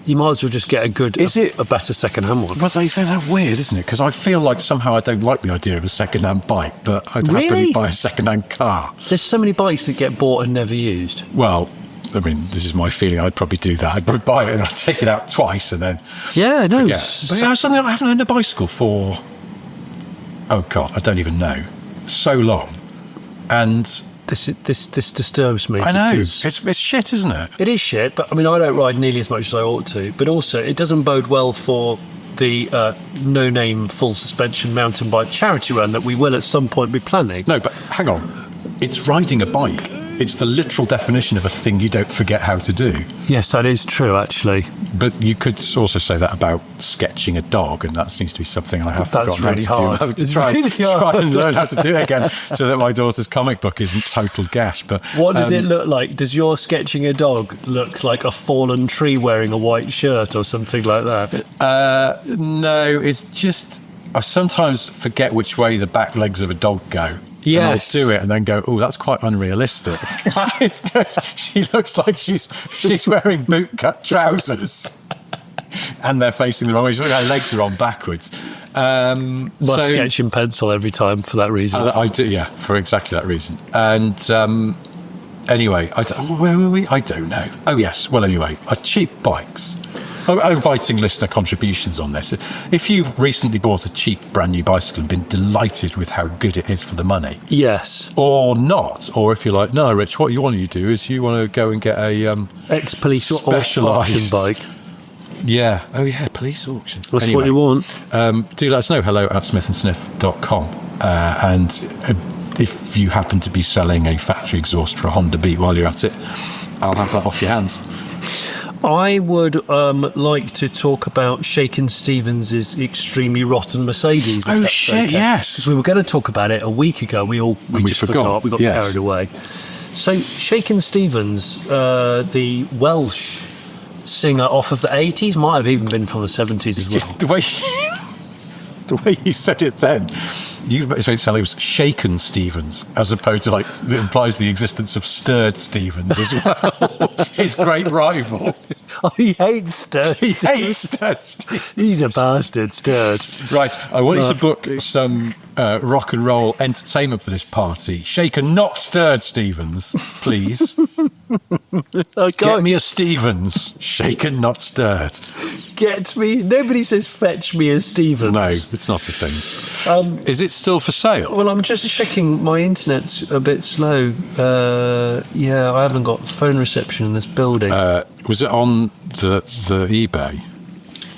You might as well just get a better second-hand one. Well, they're weird, isn't it? Because I feel like somehow I don't like the idea of a second-hand bike, but I'd happily buy a second-hand car. There's so many bikes that get bought and never used. Well, I mean, this is my feeling. I'd probably do that. I'd probably buy it and I'd take it out twice and then forget. But something I haven't owned a bicycle for, oh God, I don't even know, so long. And this disturbs me. I know. It's shit, isn't it? It is shit, but I mean, I don't ride nearly as much as I ought to. But also, it doesn't bode well for the no-name full suspension mountain bike charity run that we will at some point be planning. No, but hang on. It's riding a bike. It's the literal definition of a thing you don't forget how to do. Yes, that is true, actually. But you could also say that about sketching a dog, and that seems to be something I have forgotten really how to hard. do. I have to try and learn how to do it again so that my daughter's comic book isn't total gash. But what does it look like? Does your sketching a dog look like a fallen tree wearing a white shirt or something like that? No, it's just I sometimes forget which way the back legs of a dog go. Yes. And I'll do it and then go, oh, that's quite unrealistic. She looks like she's wearing boot-cut trousers. And they're facing the wrong way. Her legs are on backwards. Sketch in pencil every time for that reason. I do, yeah, for exactly that reason. And anyway, where were we? I don't know. Oh, yes. Well, anyway, cheap bikes. I'm inviting listener contributions on this. If you've recently bought a cheap brand new bicycle and been delighted with how good it is for the money. Yes. Or not. Or if you're like, no, Rich, what you want to do is you want to go and get a ex-police auction bike. Yeah. Oh, yeah, police auction. That's anyway, what you want. Do let us know. hello@smithandsniff.com. And if you happen to be selling a factory exhaust for a Honda Beat while you're at it, I'll have that off your hands. I would like to talk about Shakin Stevens' extremely rotten Mercedes. Oh, shit, yes. Because we were going to talk about it a week ago. We just forgot. We got carried away. So Shakin Stevens, the Welsh singer off of the 80s, might have even been from the 70s as well. The way you said it then, you made it sound like it was Shakin Stevens, as opposed to like it implies the existence of Stirred Stevens as well. His great rival. Oh, he hates Stirred. He hates Stirred Stevens. He's a bastard, Stirred. Right, I want you to book some rock and roll entertainment for this party. Shaken, not Stirred Stevens, please. Get me a Stevens. Shaken, not stirred. Get me. Nobody says fetch me a Stevens. No, it's not a thing. Is it still for sale? Well, I'm just checking. My internet's a bit slow. Yeah, I haven't got phone reception in this building. Was it on the eBay?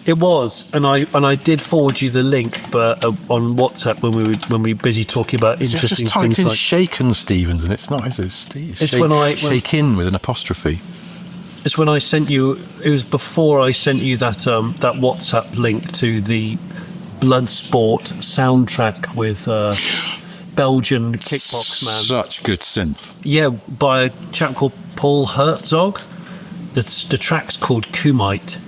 It was, and I did forward you the link, but on WhatsApp when we were busy talking about interesting just typed things in like Shakin Stevens, and it's not. It's Steve. It's when Shakin with an apostrophe. It's when I sent you. It was before I sent you that that WhatsApp link to the Bloodsport soundtrack with Belgian kickbox man. Such good synth. Yeah, by a chap called Paul Herzog. The track's called Kumite.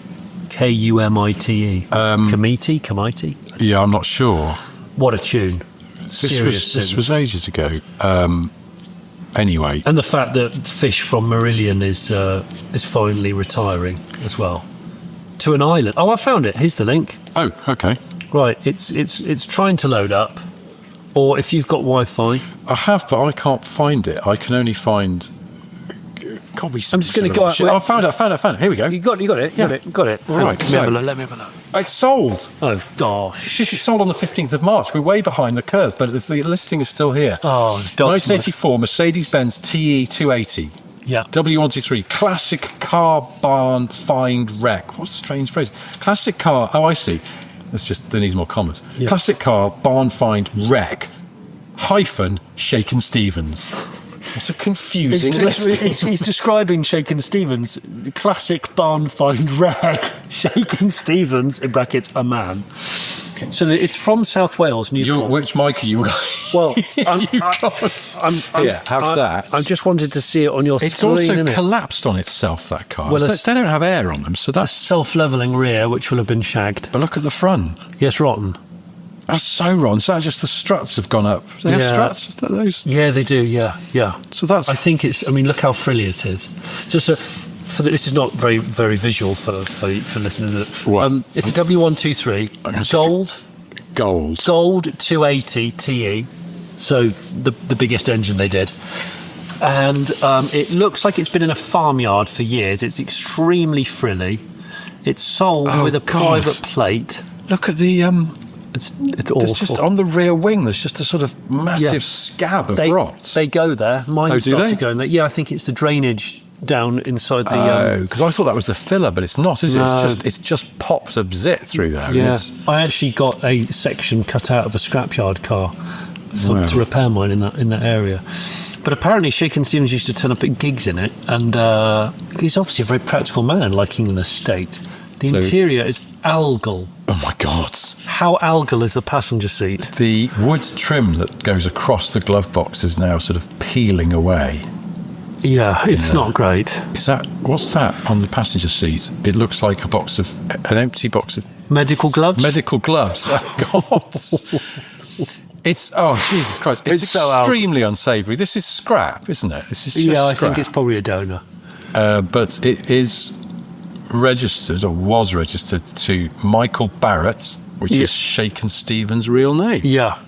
Kumite. Kumite? Yeah, I'm not sure. What a tune. This was ages ago. Anyway. And the fact that Fish from Marillion is finally retiring as well. To an island. Oh, I found it. Here's the link. Oh, okay. Right, it's trying to load up. Or if you've got Wi-Fi. I have, but I can't find it. I can only find... I'm just going to go out. I found it. Here we go. You got it. Yeah. Got it. All right. Let me have a look. It's sold. Oh, gosh. It's sold on the 15th of March. We're way behind the curve, but the listing is still here. Oh, 1984 Mercedes-Benz TE 280. Yeah. W123. Classic car barn find wreck. What a strange phrase. Classic car. Oh, I see. There needs more commas. Yeah. Classic car barn find wreck. - Shakin Stevens. It's a confusing list. He's describing Shakin Stevens, classic barn find wreck. Shakin Stevens, in brackets, a man. Okay. So it's from South Wales, Newport. Which mic are you? Well, have that. I just wanted to see it on your screen. It's also collapsed on itself, that car. Well, they don't have air on them, so that's... self-levelling rear, which will have been shagged. But look at the front. Yes, rotten. That's so wrong. So just the struts have gone up. They have struts? Those? Yeah, they do. Yeah. So that's... I think it's... I mean, look how frilly it is. Just this is not very, very visual for listeners. It's a W123 gold 280 TE. So the biggest engine they did. And it looks like it's been in a farmyard for years. It's extremely frilly. It's sold with a private plate. Look at the... It's awful. There's just on the rear wing. There's just a sort of massive scab of rot. They go there. Mine started going there. Yeah, I think it's the drainage down inside the. Oh, because I thought that was the filler, but it's not, is it? No. It's just popped a zit through there. Yeah, I actually got a section cut out of a scrapyard car to repair mine in that area. But apparently, Shakin Stevens used to turn up at gigs in it, and he's obviously a very practical man, liking an estate. The interior is algal. Oh my God. How algal is the passenger seat? The wood trim that goes across the glove box is now sort of peeling away. Yeah, it's not great. What's that on the passenger seat? It looks like an empty box of... Medical gloves? Medical gloves. Oh, God. It's... Oh, Jesus Christ. It's extremely unsavoury. This is scrap, isn't it? This is just I scrap. think it's probably a donor. But it is... registered, or was registered, to Michael Barrett, which is Shakin Stevens' real name. Yeah.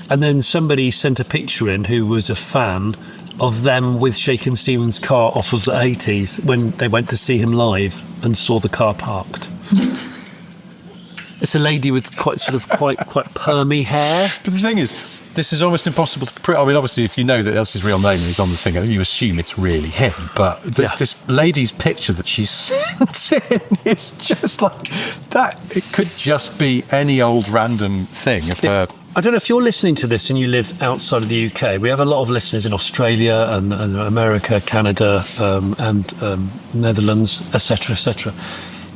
And then somebody sent a picture in who was a fan of them with Shakin Stevens' car off of the 80s when they went to see him live and saw the car parked. It's a lady with quite permy hair. But the thing is, this is almost impossible to prove. I mean, obviously, if you know that that's his real name and he's on the thing, you assume it's really him. But this lady's picture that she's sent in is just like that. It could just be any old random thing. I don't know if you're listening to this and you live outside of the UK. We have a lot of listeners in Australia and America, Canada, and Netherlands, etc., etc.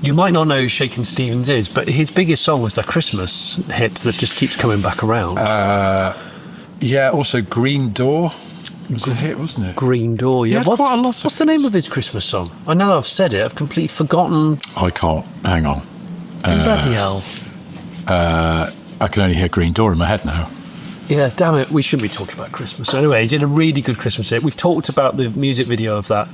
You might not know who Shakin Stevens is, but his biggest song was the Christmas hit that just keeps coming back around. Yeah, also Green Door. It was a hit, wasn't it? Green Door, yeah. He had quite a lot of What's the name of his Christmas song? I know I've said it, I've completely forgotten. I can't. Hang on. Bloody hell. I can only hear Green Door in my head now. Yeah, damn it, we shouldn't be talking about Christmas. So anyway, he did a really good Christmas hit. We've talked about the music video of that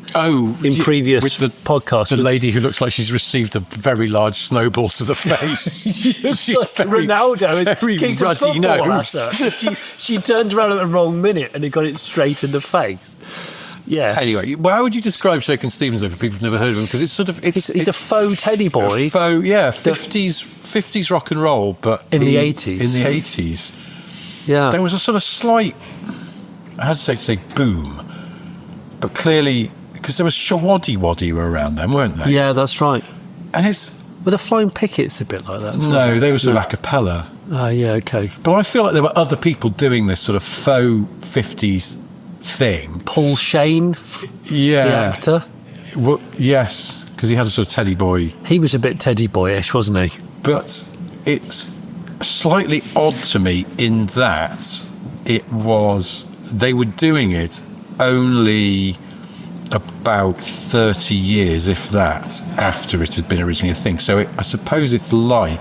in previous with the podcasts. The lady who looks like she's received a very large snowball to the face. She's like Ronaldo is very kicked a ruddy football nose. at her. She turned around at the wrong minute and he got it straight in the face. Yes. Anyway, how would you describe Shakin Stevens though, for people who've never heard of him? Because it's sort of... He's a faux teddy boy. Faux, yeah, 50s rock and roll, but... In the 80s. In the 80s. Yeah. There was a sort of slight, I had to say boom, but clearly, because there was Shawaddy Waddy were around then, weren't they? Yeah, that's right. And it's... Were the Flying Pickets a bit like that as well? No, they were sort of a cappella. Oh, yeah, okay. But I feel like there were other people doing this sort of faux 50s thing. Paul Shane, yeah, the actor. Well, yes, because he had a sort of teddy boy. He was a bit teddy boyish, wasn't he? But it's slightly odd to me in that they were doing it only about 30 years, if that, after it had been originally a thing. So I suppose it's like...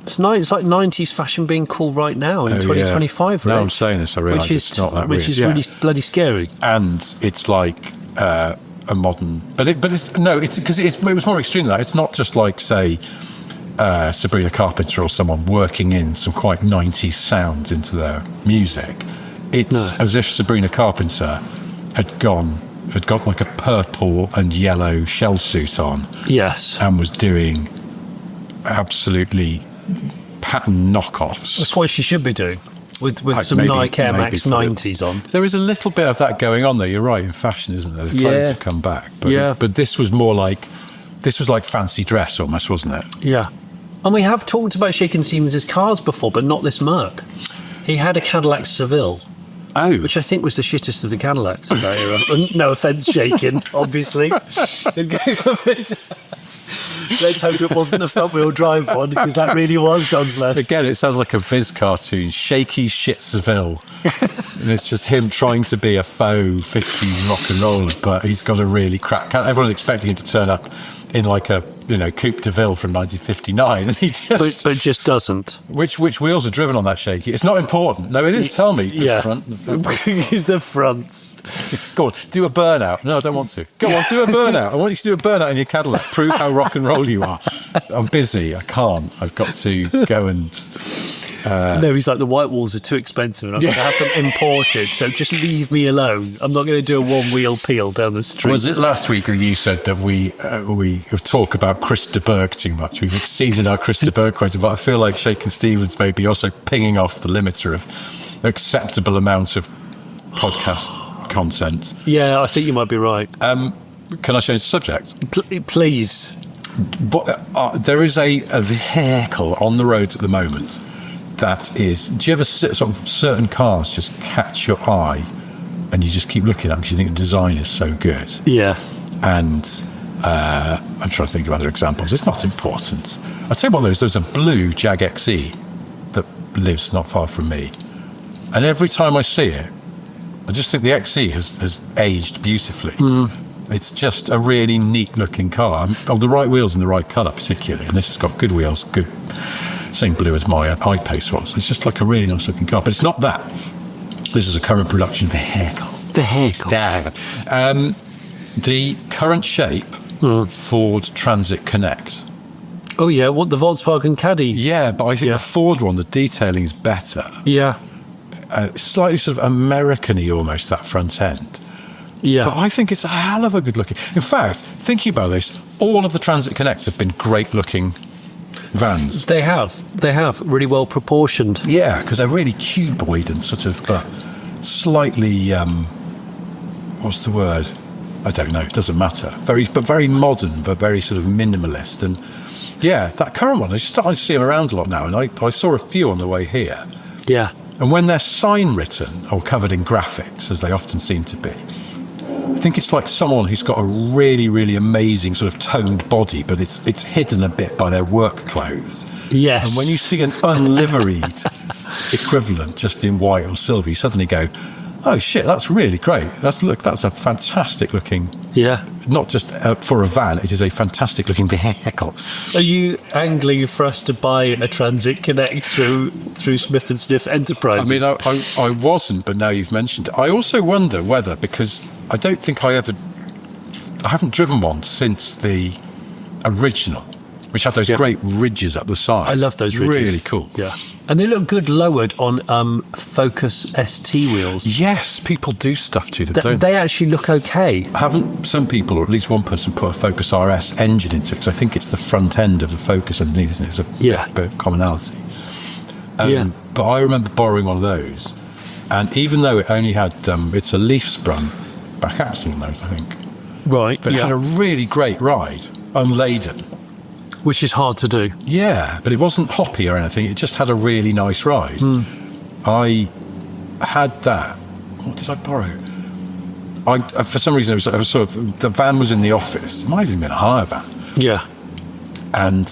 It's like 90s fashion being cool right now in 2025, yeah. right? Now I'm saying this, I realise it's not that Which weird. is really bloody scary. And it's like a modern... But it was more extreme than that. It's not just like, say... Sabrina Carpenter or someone working in some quite 90s sounds into their music. It's as if Sabrina Carpenter had got like a purple and yellow shell suit on. Yes. And was doing absolutely pattern knockoffs. That's what she should be doing. With some Nike Air Max 90s on. There is a little bit of that going on there, you're right, in fashion, isn't there? The clothes have come back. But this was more like... This was like fancy dress almost, wasn't it? Yeah. And we have talked about Shakin Stevens' cars before, but not this Merc. He had a Cadillac Seville. Oh. Which I think was the shittest of the Cadillacs of that era. No offence, Shakin, obviously. Let's hope it wasn't the front-wheel drive one, because that really was Don's left. Again, it sounds like a Viz cartoon. Shaky shit Seville. And it's just him trying to be a faux 50s rock and roller, but he's got a really crap... Everyone's expecting him to turn up in like a, Coupe de Ville from 1959, and he just... But just doesn't. Which wheels are driven on that Shaky? It's not important. No, it is. Tell me. Yeah. The front. Use the fronts. Go on, do a burnout. No, I don't want to. Go on, do a burnout. I want you to do a burnout in your Cadillac. Prove how rock and roll you are. I'm busy. I can't. I've got to go and... No, he's like, the white walls are too expensive and I'm going to have them imported, so just leave me alone. I'm not going to do a one-wheel peel down the street. Was it last week that you said that we talk about Chris de Burgh too much? We've exceeded our Chris de Burgh quota, but I feel like Shakin Stevens may be also pinging off the limiter of acceptable amount of podcast content. Yeah, I think you might be right. Can I change the subject? Please. There is a vehicle on the roads at the moment that is... Do you ever sort of certain cars just catch your eye and you just keep looking at them because you think the design is so good? Yeah. And I'm trying to think of other examples. It's not important. I'll tell you what, there's a blue Jag XE that lives not far from me. And every time I see it, I just think the XE has aged beautifully. It's just a really neat looking car. The right wheels in the right colour particularly. And this has got good wheels, good... Same blue as my I-Pace was. It's just like a really nice looking car. But it's not that. This is a current production vehicle. Vehicle. The current shape, Ford Transit Connect. Oh, yeah, what, the Volkswagen Caddy? Yeah, but I think the Ford one, the detailing's better. Yeah. Slightly sort of American-y almost, that front end. Yeah. But I think it's a hell of a good looking... In fact, thinking about this, all of the Transit Connects have been great looking vans. They have really well proportioned. Yeah, because they're really cuboid and sort of, but slightly, what's the word? I don't know, it doesn't matter. Very modern, but very sort of minimalist. And yeah, that current one, I starting to see them around a lot now, and I saw a few on the way here. Yeah. And when they're sign written or covered in graphics, as they often seem to be, I think it's like someone who's got a really, really amazing sort of toned body, but it's hidden a bit by their work clothes. Yes. And when you see an unliveried equivalent just in white or silver, you suddenly go, Oh shit, that's really great. That's a fantastic looking. Yeah. Not just for a van, it is a fantastic looking vehicle. Are you angling for us to buy a Transit Connect through Smith & Sniff Enterprises? I mean, I wasn't, but now you've mentioned it. I also wonder whether, because I don't think I haven't driven one since the original, which had those great ridges up the side. I love those ridges. Really cool. Yeah. And they look good lowered on Focus ST wheels. Yes, people do stuff to them, don't they? They actually look okay. Haven't some people, or at least one person, put a Focus RS engine into it? Because I think it's the front end of the Focus underneath, isn't it? It's a bit of commonality. But I remember borrowing one of those, and even though it only had, it's a leaf-sprung back axle on those, I think. Right. But it had a really great ride, unladen. Which is hard to do. Yeah, but it wasn't hoppy or anything. It just had a really nice ride. I had that. What did I borrow? For some reason, it was sort of, the van was in the office. It might have even been a hire van. Yeah. And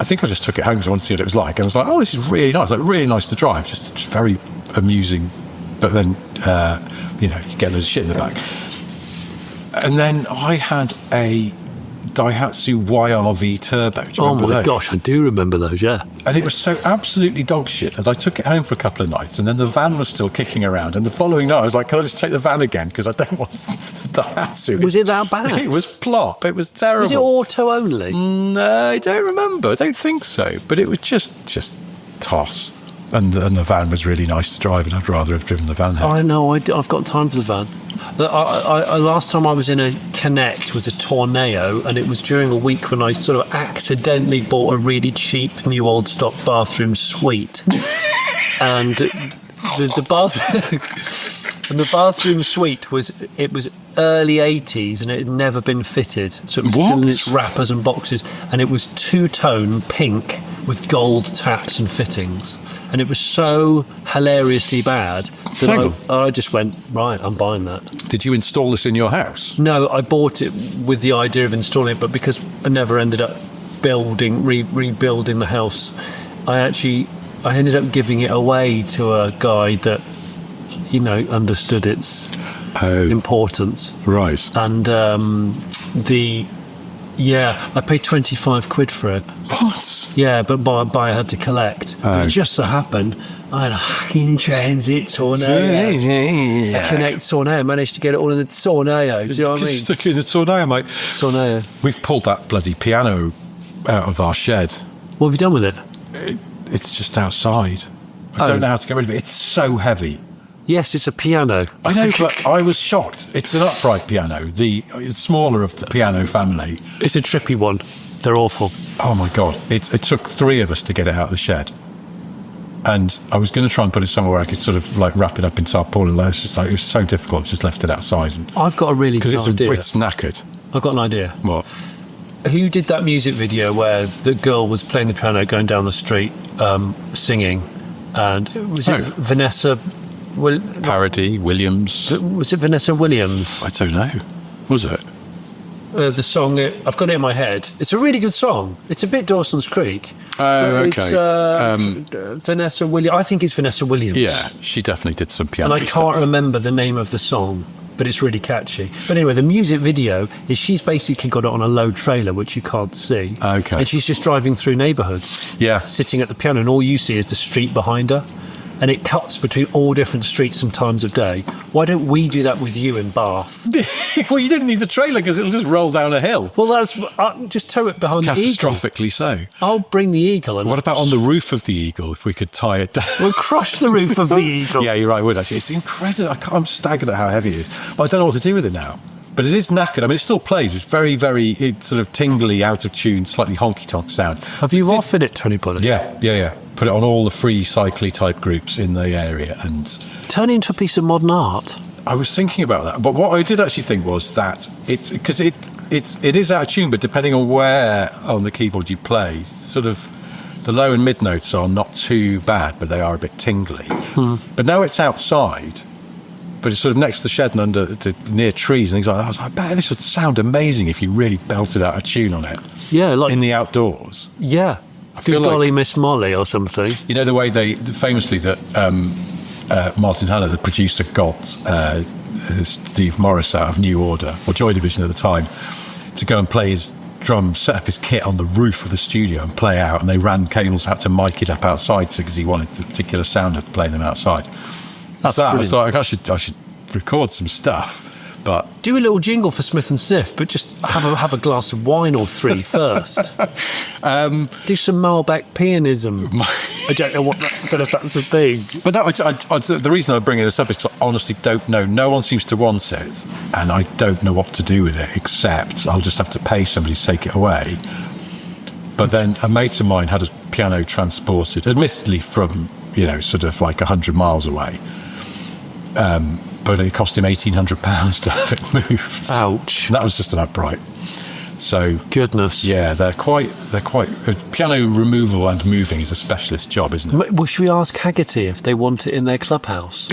I think I just took it home because I wanted to see what it was like. And I was like, oh, this is really nice. Like, really nice to drive. Just very amusing. But then, you get loads of shit in the back. And then I had a Daihatsu YRV Turbo. Oh my gosh, I do remember those, yeah. And it was so absolutely dog shit that I took it home for a couple of nights, and then the van was still kicking around. And the following night, I was like, can I just take the van again? Because I don't want the Daihatsu. Was it that bad? It was plop. It was terrible. Was it auto only? No, I don't remember. I don't think so. But it was just toss. And the van was really nice to drive, and I'd rather have driven the van home. I know, I've got time for the van. Last time I was in a Connect was a Tornado, and it was during a week when I sort of accidentally bought a really cheap new old stock bathroom suite. And the bathroom suite was early 80s, and it had never been fitted, so it was still in its wrappers and boxes, and it was two-tone pink with gold taps and fittings. And it was so hilariously bad that I just went, right, I'm buying that. Did you install this in your house? No, I bought it with the idea of installing it, but because I never ended up rebuilding the house, I ended up giving it away to a guy that, understood its importance. Right. And I paid 25 quid for it. What? Yeah, but buyer had to collect. But it just so happened I had a hacking Transit Tornado. A Connect Tornado. Managed to get it all in the Tornado. Do you know what I mean? Stuck it in the Tornado, mate. Tornado. We've pulled that bloody piano out of our shed. What have you done with it? It's just outside. I don't know how to get rid of it. It's so heavy. Yes, it's a piano. I know, but I was shocked. It's an upright piano, the smaller of the piano family. It's a trippy one. They're awful. Oh my God. It took 3 of us to get it out of the shed. And I was going to try and put it somewhere where I could sort of like wrap it up in tarpaulin. It was so difficult. I just left it outside. I've got a really good idea. Because it's knackered. I've got an idea. What? Who did that music video where the girl was playing the piano going down the street singing? And was it Vanessa... Parody, Williams. Was it Vanessa Williams? I don't know. Was it? The song, I've got it in my head. It's a really good song. It's a bit Dawson's Creek. Oh, okay. It's Vanessa Williams. I think it's Vanessa Williams. Yeah, she definitely did some piano And I can't remember the name of the song, but it's really catchy. But anyway, the music video is she's basically got it on a low trailer, which you can't see. Okay. And she's just driving through neighbourhoods. Yeah. Sitting at the piano, and all you see is the street behind her. And it cuts between all different streets and times of day. Why don't we do that with you in Bath? Well, you didn't need the trailer because it'll just roll down a hill. Well, that's just tow it behind the Eagle. Catastrophically so. I'll bring the Eagle. And what about on the roof of the Eagle, if we could tie it down? We'll crush the roof of the Eagle. Yeah, you're right, I would actually. It's incredible. I'm staggered at how heavy it is. But I don't know what to do with it now. But it is knackered. I mean, it still plays. It's very, very sort of tingly, out of tune, slightly honky-tonk sound. Have you offered it to anybody? Yeah. Put it on all the free cycly type groups in the area and turn it into a piece of modern art. I was thinking about that, but what I did actually think was that it is out of tune, but depending on where on the keyboard you play, sort of the low and mid notes are not too bad, but they are a bit tingly. But now it's outside, but it's sort of next to the shed and near trees and things like that. I was like, I bet this would sound amazing if you really belted out a tune on it. Yeah, like in the outdoors. Yeah. Good golly, Miss Molly or something. You know the way they famously that Martin Hannah, the producer, got Steve Morris out of New Order, or Joy Division at the time, to go and play his drums, set up his kit on the roof of the studio and play out, and they ran cables out to mic it up outside because he wanted the particular sound of playing them outside. That's that. I was like, I should record some stuff. But do a little jingle for Smith and Sniff, but just have a glass of wine or three first. Do some Malbec pianism. I don't know if that's a thing. But no, the reason I'm bringing this up is because I honestly don't know. No one seems to want it, and I don't know what to do with it, except I'll just have to pay somebody to take it away. But then a mate of mine had a piano transported, admittedly from, sort of like 100 miles away. But it cost him £1,800 to have it moved. Ouch! And that was just an upright. So goodness, yeah, they're quite. Piano removal and moving is a specialist job, isn't it? Well, should we ask Haggerty if they want it in their clubhouse?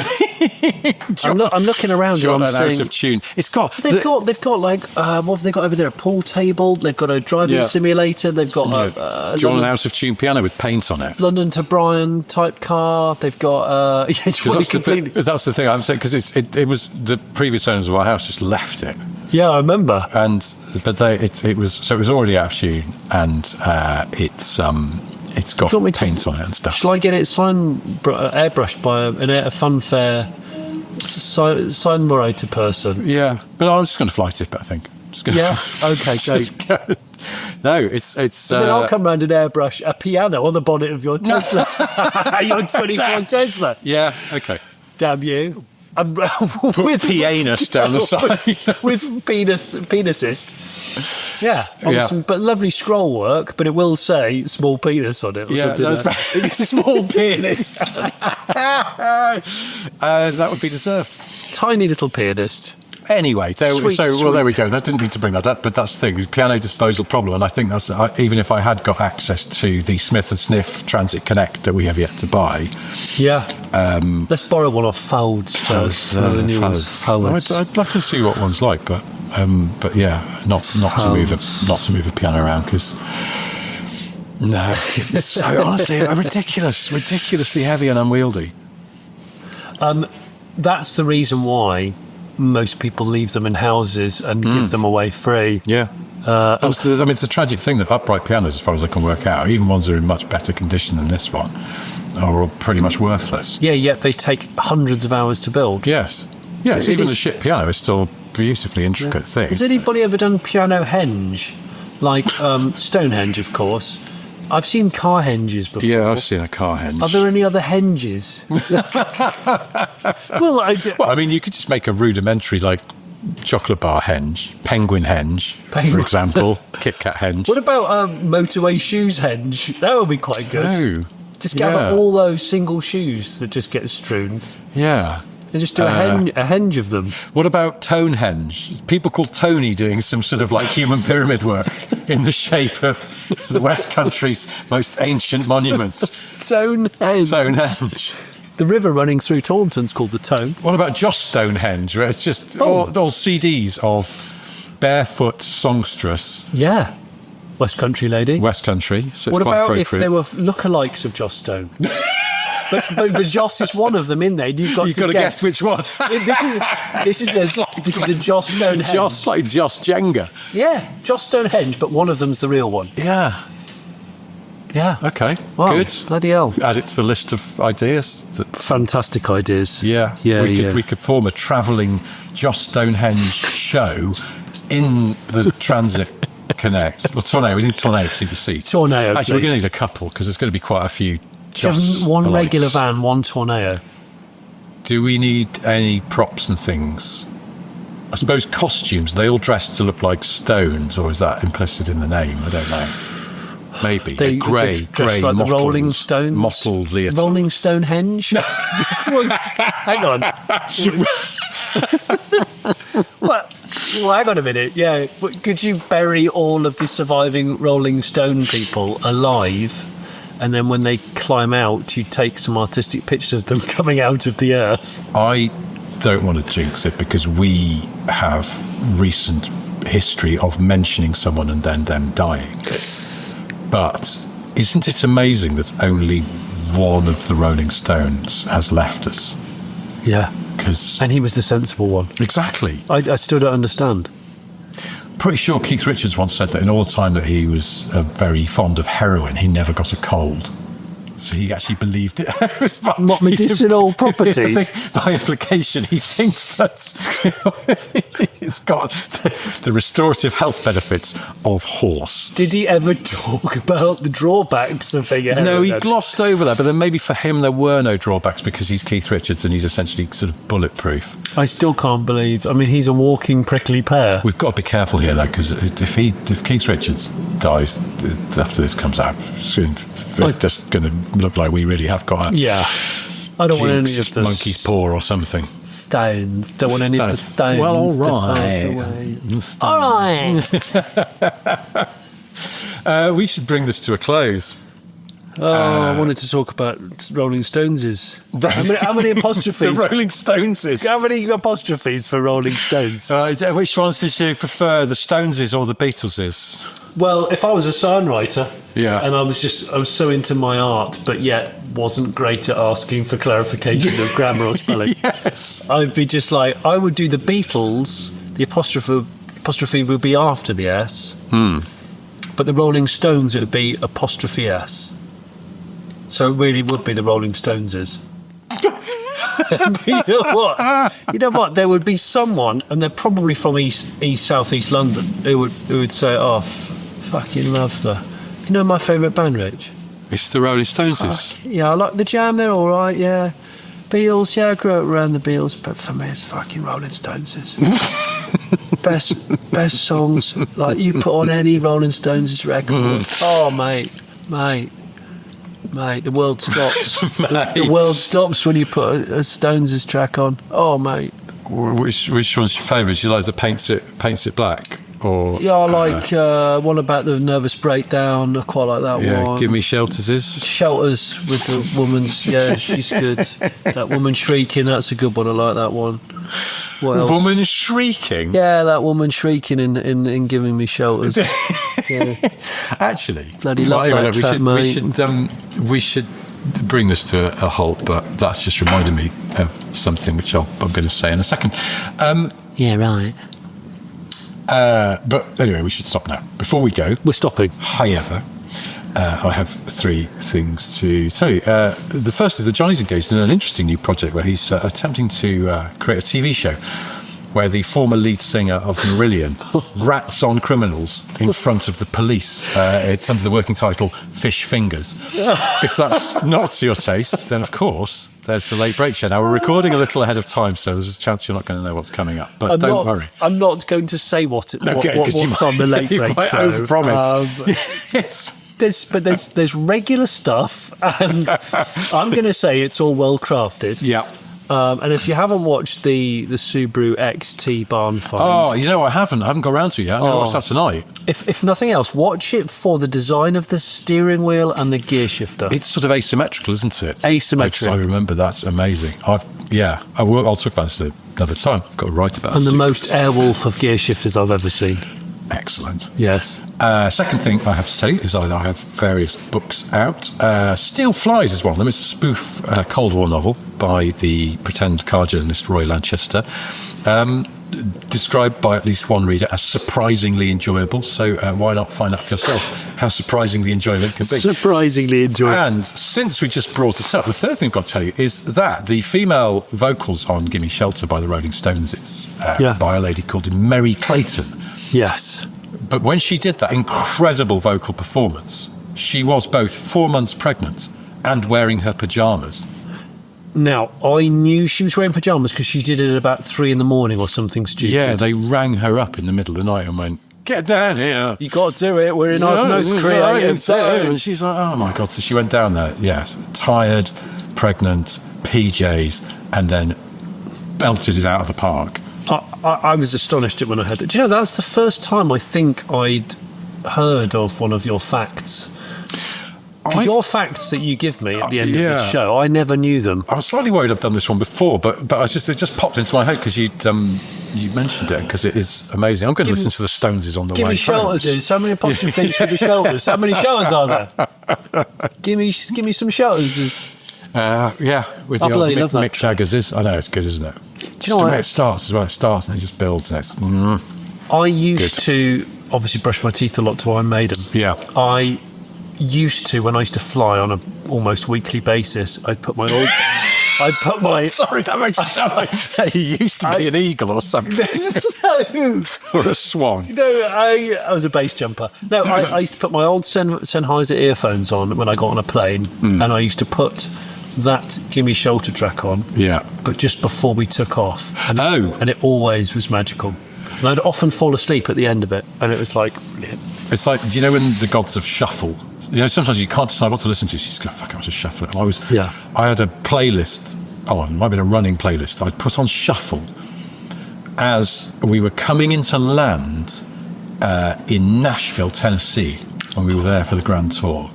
I'm looking around. Do you want an out of tune? It's got. They've got like what have they got over there? A pool table. They've got a driving simulator. They've got. Do you want an out of tune piano with paint on it? London to Brighton type car. They've got. That's the thing I'm saying, because it was the previous owners of our house just left it. Yeah, I remember. But it was already out of tune, and it's got paint on it and stuff. Shall I get it airbrushed by a funfair sign moderator person? Yeah, but I'm just going to fly tip it, I think. Okay, great. No, it's. Then I'll come round and airbrush a piano on the bonnet of your Tesla. Your 24 Tesla. Yeah. Okay. Damn you. With pianist down the side. With penisist. Yeah. But lovely scroll work, but it will say small penis on it or something. That's right. Small pianist. That would be deserved. Tiny little pianist. Anyway, there we go. That didn't mean to bring that up, but that's the thing, piano disposal problem, and I think that's even if I had got access to the Smith and Sniff Transit Connect that we have yet to buy. Yeah. Let's borrow one off Folds first. I'd love to see what one's like, but yeah, not to move a piano around, because no, it's so honestly ridiculously heavy and unwieldy. That's the reason why most people leave them in houses and give them away free. Yeah. It's the tragic thing that upright pianos, as far as I can work out, even ones that are in much better condition than this one, are pretty much worthless. Yeah, yet they take hundreds of hours to build. Yes. Even a shit piano is still a beautifully intricate thing. Has anybody ever done piano henge? Like Stonehenge, of course. I've seen car henges before. Yeah, I've seen a car henge. Are there any other henges? Well, I mean, you could just make a rudimentary, like, chocolate bar henge, penguin henge, for example, Kit Kat henge. What about motorway shoes henge? That would be quite good. No. Just gather all those single shoes that just get strewn. Yeah. And just do a henge of them. What about tone henge? People call Tony doing some sort of like human pyramid work in the shape of the West Country's most ancient monument. Tone henge. The river running through Taunton's called the Tone. What about Joss Stonehenge, where it's just all CDs of barefoot songstress? Yeah. West Country lady. West Country. So what about if there were lookalikes of Joss Stone? But Joss is one of them in there. You've got to guess which one. This is a Joss Stonehenge. Joss, like Joss Jenga. Yeah, Joss Stonehenge, but one of them's the real one. Yeah. Okay. Wow, good. Bloody hell. Add it to the list of ideas. Fantastic ideas. Yeah. We could form a travelling Joss Stonehenge show in the Transit Connect. Well, Tornado. We need Tornado to see the seat. Tornado. Actually, we're going to need a couple, because there's going to be quite a few. Just one regular van, one Tornado. Do we need any props and things? I suppose costumes. They all dress to look like stones, or is that implicit in the name? I don't know. Maybe grey, like the Rolling Stones, mottled leotard. Rolling Stonehenge. Hang on. What? Well, hang on a minute. Yeah, could you bury all of the surviving Rolling Stone people alive? And then when they climb out, you take some artistic pictures of them coming out of the earth. I don't want to jinx it, because we have recent history of mentioning someone and then them dying. But isn't it amazing that only one of the Rolling Stones has left us. Yeah. Because And he was the sensible one. exactly. I still don't understand. Pretty sure Keith Richards once said that in all the time that he was very fond of heroin, he never got a cold. So he actually believed it. What medicinal properties? By implication, he thinks that it's got the restorative health benefits of horse. Did he ever talk about the drawbacks of being a No, he heroin? glossed over that, but then maybe for him there were no drawbacks because he's Keith Richards and he's essentially sort of bulletproof. I still can't believe. I mean, he's a walking prickly pear. We've got to be careful here, though, because if Keith Richards dies after this comes out, soon it's just going to look like we really have got a Yeah. I don't want any of the monkey's paw or something. stones. Don't want any of the stones. Well, all to pass away. All right. We should bring this to a close. I wanted to talk about Rolling Stones. How many apostrophes? The Rolling Stoneses. How many apostrophes for Rolling Stones? Which ones did you prefer, the Stoneses or the Beatleses? Well, if I was a songwriter, Yeah. and I was so into my art, but yet wasn't great at asking for clarification of grammar or spelling. Yes. I'd be just like, I would do the Beatles. The apostrophe would be after the S. But the Rolling Stones, it would be apostrophe S. So it really would be the Rolling Stoneses. You know what? There would be someone, and they're probably from southeast London, who would say, "Oh, fucking love the." You know my favourite band, Rich? It's the Rolling Stoneses. Yeah, I like the Jam. They're all right. Yeah, Beatles. Yeah, I grew up around the Beatles, but for me, it's fucking Rolling Stoneses. best songs. Like you put on any Rolling Stones record. Oh, mate. The world stops. The world stops when you put a Stones' track on. Oh, mate. Which one's your favourite? Do you like the Paints It Black? Or Yeah, I like one about the nervous breakdown. I quite like that one. Give Me Shelters is? Shelters with the woman's. Yeah, she's good. That woman shrieking, that's a good one. I like that one. What else? Woman shrieking? Yeah, that woman shrieking in Giving Me Shelters. Yeah. Actually, Bloody love that track, mate. We should bring this to a halt, but that's just reminded me of something which I'm going to say in a second. Yeah, right. But anyway, we should stop now. Before we go, We're stopping. however, I have three things to tell you. The first is that Johnny's engaged in an interesting new project where he's attempting to create a TV show where the former lead singer of Marillion rats on criminals in front of the police. It's under the working title Fish Fingers. If that's not to your taste, then of course there's the Late Break Show. Now we're recording a little ahead of time, so there's a chance you're not going to know what's coming up. But don't worry. I'm not going to say what's on the Late Break might Show. overpromise. There's regular stuff, and I'm going to say it's all well crafted. Yeah. And if you haven't watched the Subaru XT barn find, Oh, you know, I haven't got around to it yet. I'm going to watch that tonight. if nothing else, watch it for the design of the steering wheel and the gear shifter. It's sort of asymmetrical, isn't it? Asymmetric. I remember that's amazing. I'll talk about this another time. I've got to write about it. And the most Airwolf of gear shifters I've ever seen. Excellent. Yes. Second thing I have to say is I have various books out. Steel Flies is one of them. It's a spoof Cold War novel by the pretend car journalist Roy Lanchester. Described by at least one reader as surprisingly enjoyable. So why not find out for yourself how surprising the enjoyment can be? Surprisingly enjoyable. And since we just brought it up, the third thing I've got to tell you is that the female vocals on Gimme Shelter by the Rolling Stones is by a lady called Mary Clayton. Yes. But when she did that incredible vocal performance, she was both 4 months pregnant and wearing her pyjamas. Now, I knew she was wearing pyjamas because she did it at about 3 a.m. or something stupid. Yeah, they rang her up in the middle of the night and went, "Get down here. You got to do it. We're in our most creative zone." And she's like, oh my God. So she went down there, yes, tired, pregnant, PJs, and then belted it out of the park. I was astonished at when I heard it. Do you know, that's the first time I think I'd heard of one of your facts. Because your facts that you give me at the end of the show, I never knew them. I was slightly worried I've done this one before, but it just popped into my head because you mentioned it, because it is amazing. I'm going to listen to the Stoneses on the way home. Give me shelters, dude. So many apostrophes for the shoulders. How many showers are there? Give me some shelters. Yeah, with the bloody old love that Mick Jaggers is. I know, it's good, isn't it? Do you know It's the what? way it starts as well. It starts and it just builds. And it's, I used to obviously brush my teeth a lot to Iron Maiden. yeah. I used to, when I used to fly on a almost weekly basis, I'd put my old... I'd put my... Sorry, that makes it sound like you used to be an eagle or something. No. Or a swan. No, I was a base jumper. No, I used to put my old Sennheiser earphones on when I got on a plane, and I used to put that Gimme Shelter track on, Yeah. but just before we took off. And, Oh. And it always was magical. And I'd often fall asleep at the end of it, and it was like... Brilliant. It's like, do you know when the gods of shuffle? You know, sometimes you can't decide what to listen to. So you just go, fuck, I'll just shuffle it. And I had a playlist on, it might have been a running playlist. I'd put on shuffle as we were coming into land in Nashville, Tennessee, when we were there for the Grand Tour.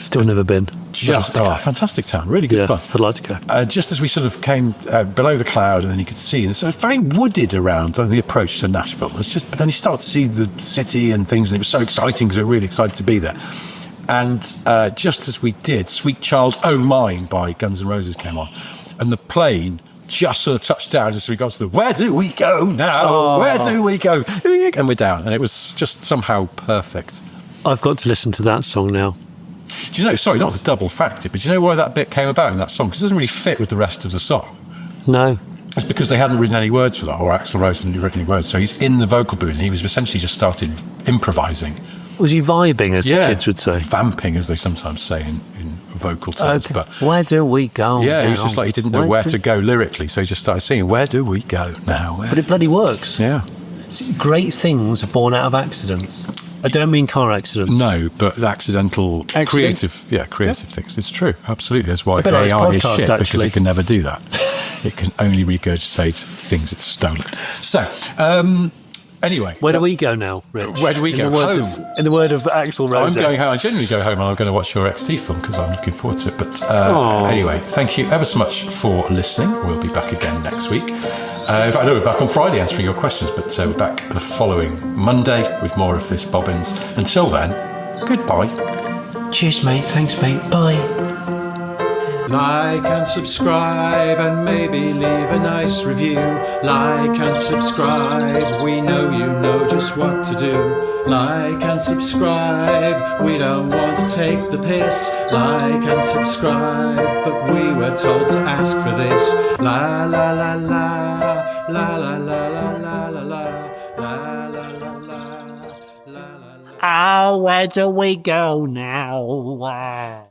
Still never been. Fantastic town, really good fun. I'd like to go. Just as we sort of came below the cloud, and then you could see, and so it's very wooded around on the approach to Nashville. But then you start to see the city and things, and it was so exciting because we were really excited to be there. And just as we did, Sweet Child O' Mine by Guns N' Roses came on, and the plane just sort of touched down as we got to the where do we go now? Oh. Where do we go? And we're down, and it was just somehow perfect. I've got to listen to that song now. Do you know, sorry, not to double fact it, but do you know why that bit came about in that song? Because it doesn't really fit with the rest of the song. No. It's because they hadn't written any words for that, or Axl Rose hadn't written any words. So he's in the vocal booth, and he was essentially just started improvising. Was he vibing, as the kids would say? Vamping, as they sometimes say in vocal terms. Okay. But where do we go yeah, now? he was just like, he didn't know where to go lyrically, so he just started singing, where do we go now? But it bloody works. Yeah. Great things are born out of accidents. I don't mean car accidents. No, but accidental, creative things. It's true, absolutely. That's why AI is shit, because it can never do that. It can only regurgitate things it's stolen. So, anyway. Where do we go now, Rich? Where do we go? Home. In the word of Axl Rose. I'm going home. I generally go home and I'm going to watch your XT film because I'm looking forward to it. But anyway, thank you ever so much for listening. We'll be back again next week. In fact, I know we're back on Friday answering your questions, but we're back the following Monday with more of this Bobbins. Until then, goodbye. Cheers, mate. Thanks, mate. Bye. Like and subscribe and maybe leave a nice review. Like and subscribe, we know you know just what to do. Like and subscribe, we don't want to take the piss. Like and subscribe, but we were told to ask for this. La la la la, la la la la la la la, la la la la, la la la. Oh, where do we go now?